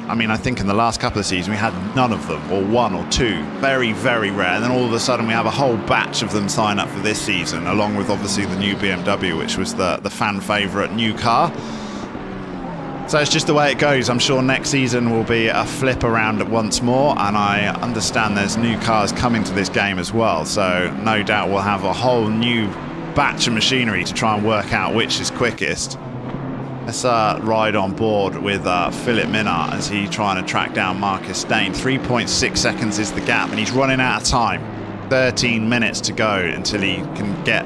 I mean, I think in the last couple of seasons we had none of them, or one or two. Very, very rare. And then all of a sudden we have a whole batch of them sign up for this season, along with obviously the new BMW, which was the fan favourite new car. So it's just the way it goes. I'm sure next season will be a flip around once more, and I understand there's new cars coming to this game as well. So no doubt we'll have a whole new batch of machinery to try and work out which is quickest. Let's ride on board with Philip Minnaert as he's trying to track down Marcus Stain. 3.6 seconds is the gap, and he's running out of time. 13 minutes to go until he can get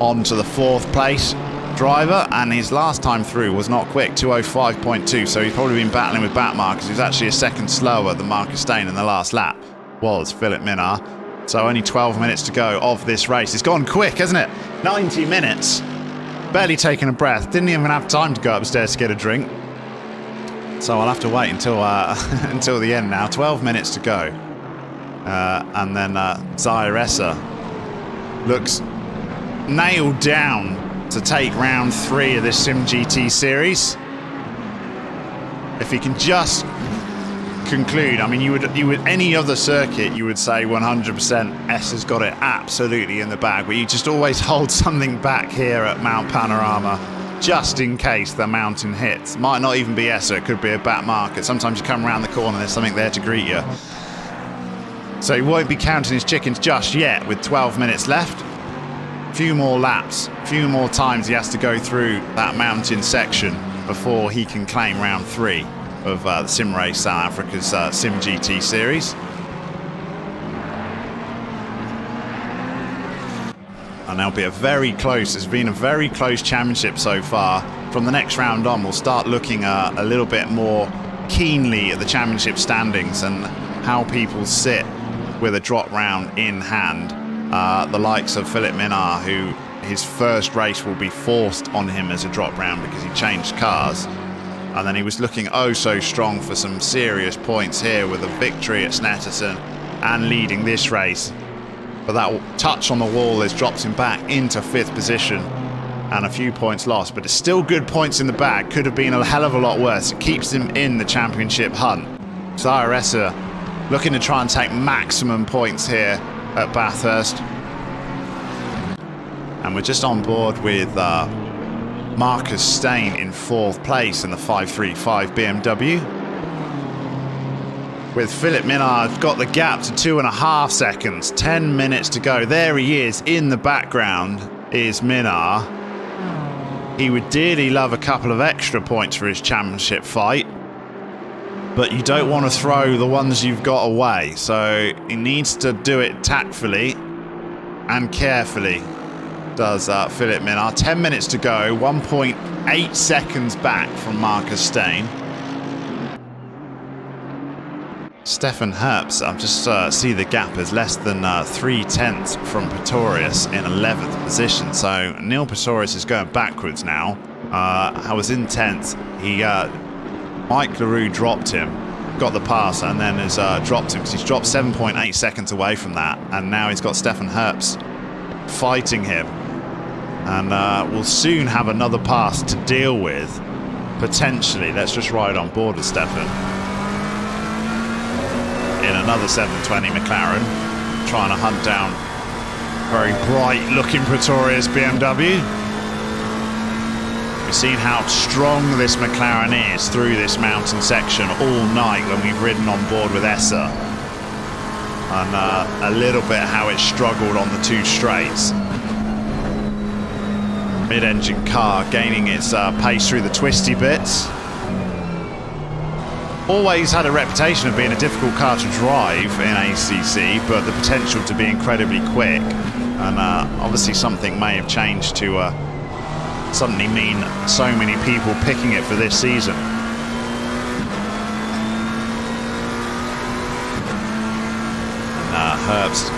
on to the 4th place driver, and his last time through was not quick, 2:05.2, so he's probably been battling with back markers. He was actually a second slower than Marcus Stain in the last lap, was Philip Minnaert. So only 12 minutes to go of this race. It's gone quick, hasn't it? 90 minutes. Barely taking a breath. Didn't even have time to go upstairs to get a drink. So I'll have to wait until until the end now. 12 minutes to go. And then Zaire Essa looks nailed down to take round 3 of this simGT series. If he can just conclude, I mean, you would any other circuit you would say 100% S has got it absolutely in the bag, but you just always hold something back here at Mount Panorama just in case the mountain hits. Might not even be S, it could be a back market. Sometimes you come around the corner and there's something there to greet you. So he won't be counting his chickens just yet with 12 minutes left. Few more laps, few more times he has to go through that mountain section before he can claim round 3 of the Sim Race South Africa's simGT series. And there'll be a very close, it's been a very close championship so far. From the next round on, we'll start looking a little bit more keenly at the championship standings and how people sit with a drop round in hand. The likes of Philip Minnaert, who his first race will be forced on him as a drop round because he changed cars. And then he was looking oh so strong for some serious points here with a victory at Snetterton and leading this race. But that touch on the wall has dropped him back into 5th position and a few points lost. But it's still good points in the bag. Could have been a hell of a lot worse. It keeps him in the championship hunt. Zaire Essa looking to try and take maximum points here at Bathurst. And we're just on board with Marcus Stain in 4th place in the 535 BMW. With Philip Minard got the gap to 2.5 seconds, 10 minutes to go. There he is in the background is Minard. He would dearly love a couple of extra points for his championship fight, but you don't want to throw the ones you've got away. So he needs to do it tactfully and carefully, does Philip Minard. 10 minutes to go, 1.8 seconds back from Marcus Stain. Stefan Herbst, I've just see the gap is less than 3/10 from Pretorius in 11th position. So Neil Pretorius is going backwards now. I was in 10th. Mike LaRue dropped him, got the pass, and then has dropped him because he's dropped 7.8 seconds away from that. And now he's got Stefan Herbst fighting him. And we'll soon have another pass to deal with, potentially. Let's just ride on board with Stefan. In another 720 McLaren, trying to hunt down very bright looking Pretorius BMW. We've seen how strong this McLaren is through this mountain section all night when we've ridden on board with Essa, and a little bit how it struggled on the 2 straights. Mid-engine car gaining its pace through the twisty bits. Always had a reputation of being a difficult car to drive in ACC, but the potential to be incredibly quick. And obviously something may have changed to suddenly mean so many people picking it for this season. And Herbst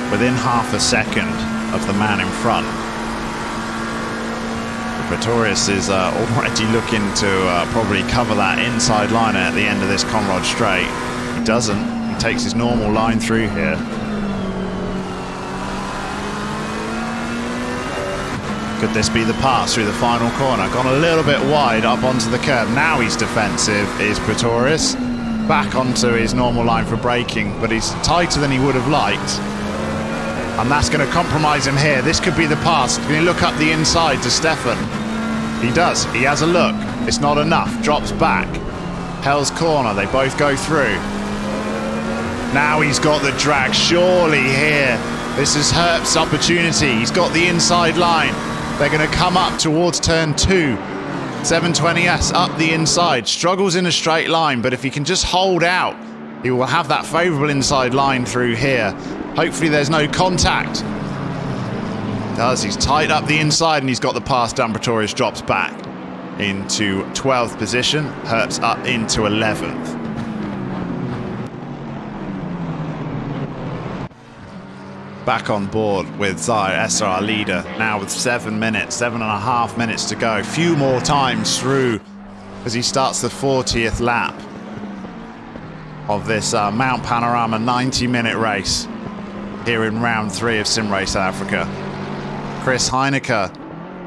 within half a second of the man in front. Pretorius is already looking to probably cover that inside line at the end of this Conrad straight. He doesn't. He takes his normal line through here. Could this be the pass through the final corner? Gone a little bit wide up onto the curb. Now he's defensive, is Pretorius. Back onto his normal line for braking, but he's tighter than he would have liked. And that's going to compromise him here. This could be the pass. Can he look up the inside to Stefan? He does. He has a look. It's not enough. Drops back. Hell's corner. They both go through. Now he's got the drag. Surely here. This is Herbst's opportunity. He's got the inside line. They're going to come up towards turn 2. 720S up the inside. Struggles in a straight line, but if he can just hold out, he will have that favourable inside line through here. Hopefully there's no contact. Does. He's tight up the inside and he's got the pass done. Pretorius drops back into 12th position. Herbst up into 11th. Back on board with Zaire Essa, our leader, now with 7.5 minutes to go. Few more times through as he starts the 40th lap of this Mount Panorama 90-minute race here in round 3 of Sim Race South Africa. Chris Heineke,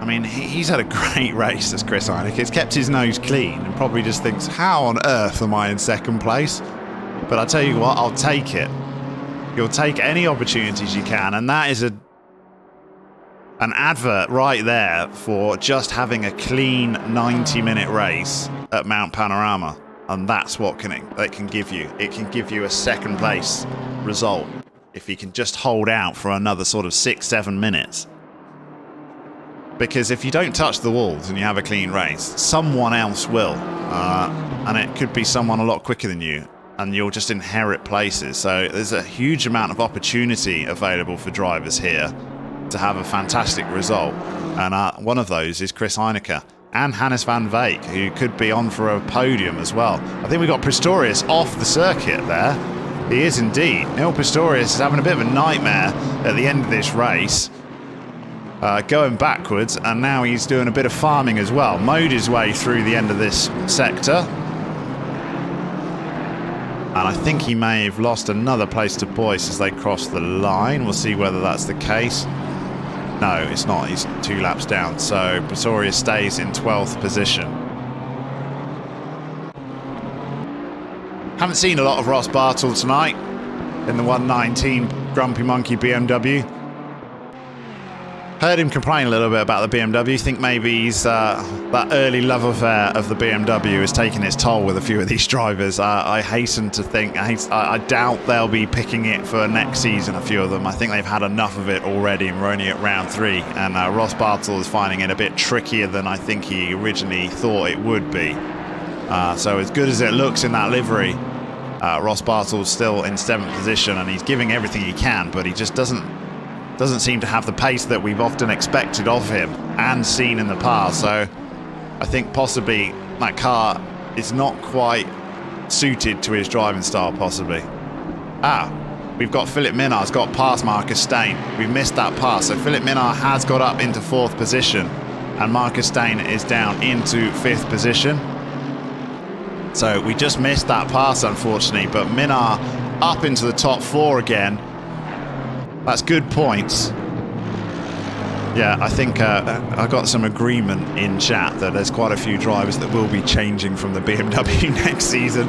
I mean, he's had a great race, this Chris Heineke. He's kept his nose clean and probably just thinks, how on earth am I in 2nd place? But I'll tell you what, I'll take it. You'll take any opportunities you can, and that is an advert right there for just having a clean 90-minute race at Mount Panorama. And that's what it can give you. It can give you a 2nd place result if you can just hold out for another sort of 6-7 minutes. Because if you don't touch the walls and you have a clean race, someone else will. And it could be someone a lot quicker than you, and you'll just inherit places. So there's a huge amount of opportunity available for drivers here to have a fantastic result. And one of those is Chris Heineke and Hannes van Veek, who could be on for a podium as well. I think we got Pretorius off the circuit there. He is indeed. Neil Pretorius is having a bit of a nightmare at the end of this race. Going backwards, and now he's doing a bit of farming as well. Mowed his way through the end of this sector. And I think he may have lost another place to Boyce as they cross the line. We'll see whether that's the case. No, it's not. He's 2 laps down. So Pretorius stays in 12th position. Haven't seen a lot of Ross Bartle tonight in the 119 Grumpy Monkey BMW. Heard him complain a little bit about the BMW. Think maybe he's that early love affair of the BMW is taking its toll with a few of these drivers. I hasten to think, I doubt they'll be picking it for next season, a few of them. I think they've had enough of it already, and we're only at round 3. And Ross Bartle is finding it a bit trickier than I think he originally thought it would be. So as good as it looks in that livery, Ross Bartle's still in 7th position, and he's giving everything he can, but he just doesn't seem to have the pace that we've often expected of him and seen in the past. So I think possibly that car is not quite suited to his driving style, possibly. We've got Philip Minar's got past Marcus Steyn. We've missed that pass. So Philip Minar has got up into 4th position, and Marcus Steyn is down into 5th position. So we just missed that pass, unfortunately, but Minar up into the top 4 again. That's good points. Yeah, I think I got some agreement in chat that there's quite a few drivers that will be changing from the BMW next season.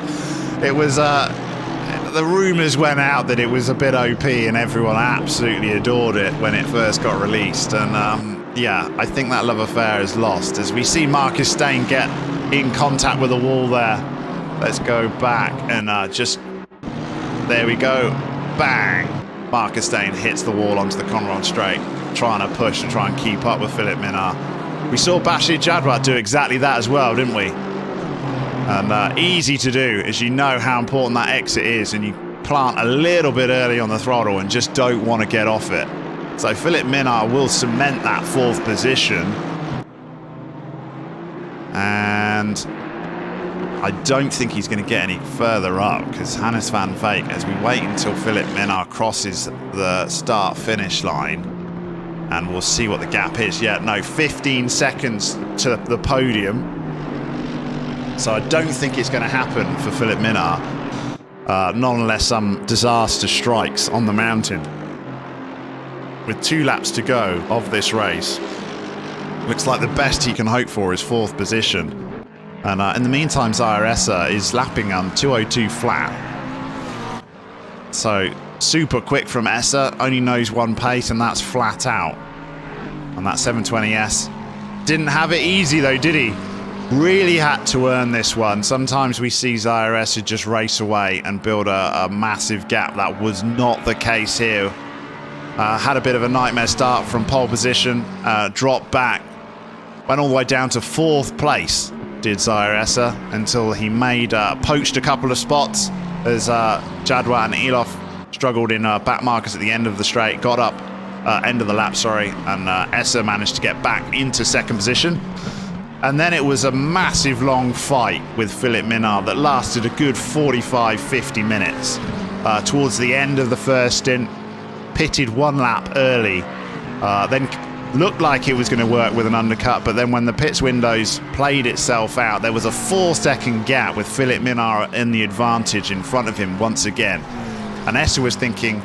It was the rumours went out that it was a bit OP, and everyone absolutely adored it when it first got released. And yeah, I think that love affair is lost as we see Marcus Steyn get in contact with the wall there. Let's go back and just there we go, bang. Marcus Steyn hits the wall onto the Conrod straight, trying to push and try and keep up with Philip Minar. We saw Bashir Jadwat do exactly that as well, didn't we? And easy to do, as you know how important that exit is, and you plant a little bit early on the throttle and just don't want to get off it. So Philip Minar will cement that 4th position. And I don't think he's going to get any further up, because Hannes van Veek, as we wait until Philip Minar crosses the start-finish line, and we'll see what the gap is. Yeah, no, 15 seconds to the podium. So I don't think it's going to happen for Philip Minar, not unless some disaster strikes on the mountain. With 2 laps to go of this race, looks like the best he can hope for is 4th position. And in the meantime, Zayar is lapping 2:02 flat. So super quick from Essa, only knows one pace, and that's flat out. And that 720S didn't have it easy though, did he? Really had to earn this one. Sometimes we see Zayar just race away and build a massive gap. That was not the case here. Had a bit of a nightmare start from pole position, dropped back, went all the way down to 4th place. Did Zayar until he poached a couple of spots as Jadwat and Elof struggled in back markers at the end of the straight, got up end of the lap, sorry, and Essa managed to get back into 2nd position. And then it was a massive long fight with Philip Minar that lasted a good 45-50 minutes. Towards the end of the first stint, pitted 1 lap early, then looked like it was going to work with an undercut, but then when the pits windows played itself out, there was a 4-second gap with Philip Minar in the advantage in front of him once again. And Essa was thinking,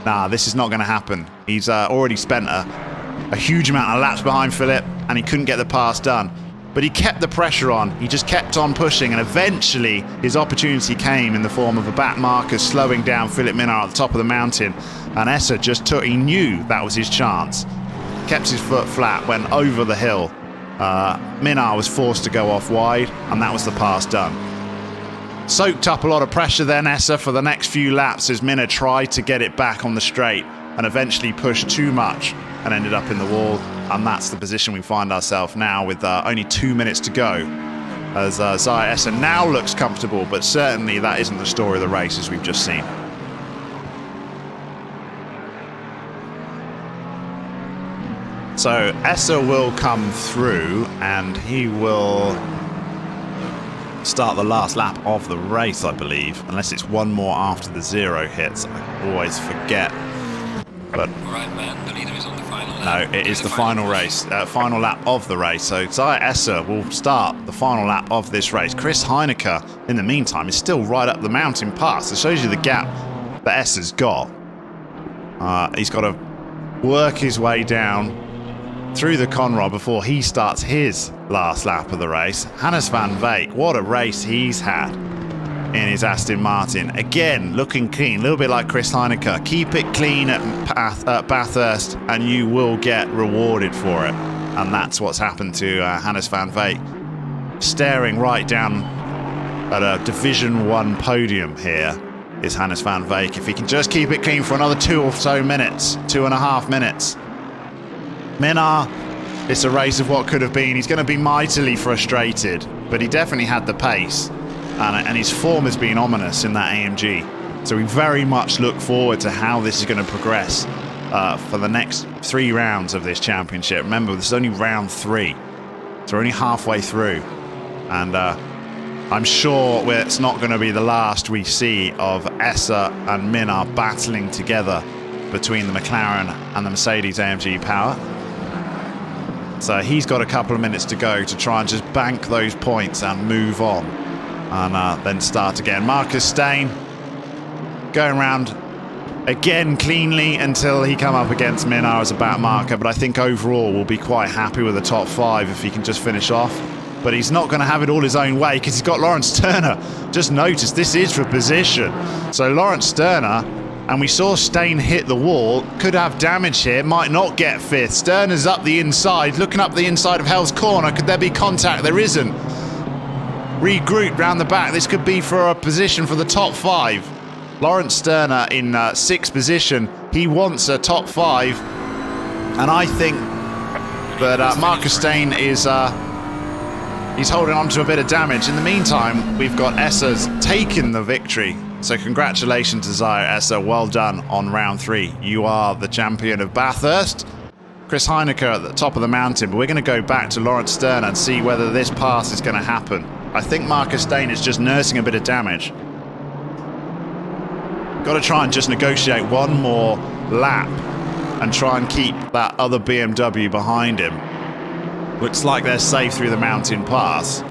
nah, this is not going to happen. He's already spent a huge amount of laps behind Philip, and he couldn't get the pass done. But he kept the pressure on. He just kept on pushing, and eventually his opportunity came in the form of a back marker slowing down Philip Minar at the top of the mountain. And Essa he knew that was his chance. Kept his foot flat, went over the hill. Minar was forced to go off wide, and that was the pass done. Soaked up a lot of pressure then, Essa, for the next few laps as Minar tried to get it back on the straight and eventually pushed too much and ended up in the wall. And that's the position we find ourselves now with only 2 minutes to go. As Zayar Essa now looks comfortable, but certainly that isn't the story of the race as we've just seen. So Essa will come through and he will start the last lap of the race, I believe, unless it's one more after the 0 hits. I always forget. But right, man. The leader is on the final lap. No, it is the final race, final lap of the race. So Zayar Essa will start the final lap of this race. Chris Heinecker, in the meantime, is still right up the mountain pass. It shows you the gap that Essa's got. He's got to work his way down through the Conrod before he starts his last lap of the race. Hannes van Veek, what a race he's had in his Aston Martin. Again, looking clean, a little bit like Chris Heineke. Keep it clean at Bathurst and you will get rewarded for it. And that's what's happened to Hannes van Veek. Staring right down at a Division 1 podium here is Hannes van Veek. If he can just keep it clean for another 2 or so minutes, 2.5 minutes. Minnaar, it's a race of what could have been. He's going to be mightily frustrated, but he definitely had the pace. And his form has been ominous in that AMG. So we very much look forward to how this is going to progress for the next 3 rounds of this championship. Remember, this is only round 3. So we're only halfway through. And I'm sure it's not going to be the last we see of Essa and Minnaar battling together between the McLaren and the Mercedes AMG Power. So he's got a couple of minutes to go to try and just bank those points and move on. And then start again. Marcus Stain going around again cleanly until he come up against Minnaar as a back marker. But I think overall we'll be quite happy with the top 5 if he can just finish off. But he's not going to have it all his own way because he's got Lawrence Turner. Just notice this is for position. So Lawrence Turner, and we saw Stain hit the wall, could have damage here, might not get 5th. Sterner's up the inside, looking up the inside of Hell's Corner. Could there be contact? There isn't. Regrouped round the back. This could be for a position for the top 5. Lawrence Sterner in 6th position. He wants a top 5. And I think that Marcus Stain is he's holding on to a bit of damage. In the meantime, we've got Essa's taken the victory. So congratulations to Zaire Essa. Well done on round 3. You are the champion of Bathurst. Chris Heineke at the top of the mountain. But we're going to go back to Lawrence Sterner and see whether this pass is going to happen. I think Marcus Stain is just nursing a bit of damage. Got to try and just negotiate one more lap and try and keep that other BMW behind him. Looks like they're safe through the mountain pass.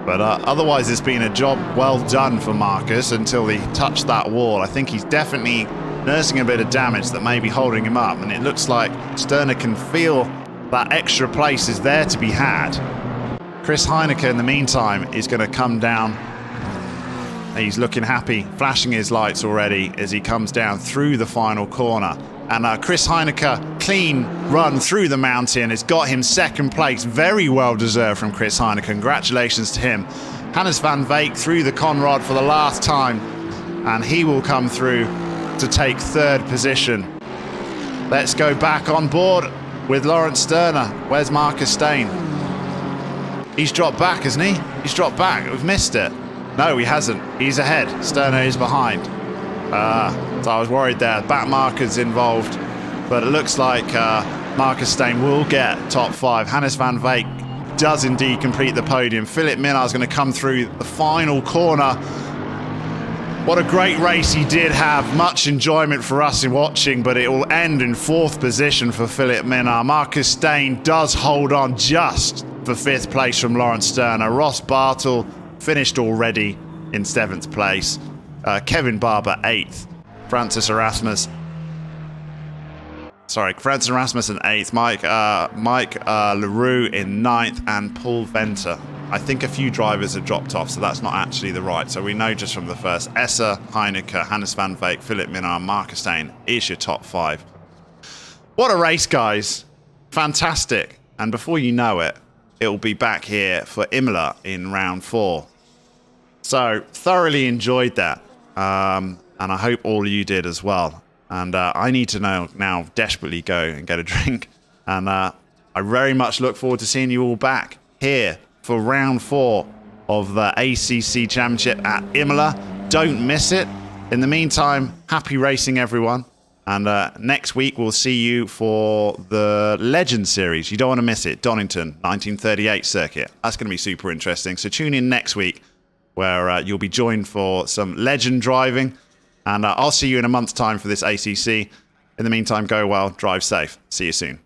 But otherwise it's been a job well done for Marcus until he touched that wall. I think he's definitely nursing a bit of damage that may be holding him up. And it looks like Sterner can feel that extra place is there to be had. Chris Heineke, in the meantime, is going to come down. He's looking happy, flashing his lights already as he comes down through the final corner. And Chris Heineke, clean run through the mountain, has got him 2nd place. Very well deserved from Chris Heineke. Congratulations to him. Hannes van Veek through the Conrad for the last time. And he will come through to take 3rd position. Let's go back on board with Lawrence Sterner. Where's Marcus Stain? He's dropped back, hasn't he? He's dropped back. We've missed it. No, he hasn't. He's ahead. Sterner is behind. So I was worried there. Back markers involved. But it looks like Marcus Stain will get top 5. Hannes van Veek does indeed complete the podium. Philip Minnaar is going to come through the final corner. What a great race he did have. Much enjoyment for us in watching, but it will end in 4th position for Philip Minnaar. Marcus Stain does hold on just for 5th place from Lawrence Sterner. Ross Bartle finished already in 7th place. Kevin Barber 8th. Francis Erasmus in 8th. Mike LaRue in 9th, and Paul Venter. I think a few drivers have dropped off, so that's not actually the right. So we know just from the first. Essa, Heineke, Hannes van Veek, Philip Minnaar, Marcus Stain is your top 5. What a race, guys. Fantastic. And before you know it, it'll be back here for Imola in round 4. So thoroughly enjoyed that. And I hope all of you did as well. And I need to now desperately go and get a drink. And I very much look forward to seeing you all back here for round 4 of the ACC Championship at Imola. Don't miss it. In the meantime, happy racing, everyone. And next week, we'll see you for the Legend Series. You don't want to miss it. Donington, 1938 circuit. That's going to be super interesting. So tune in next week, where you'll be joined for some legend driving. And I'll see you in a month's time for this ACC. In the meantime, go well, drive safe. See you soon.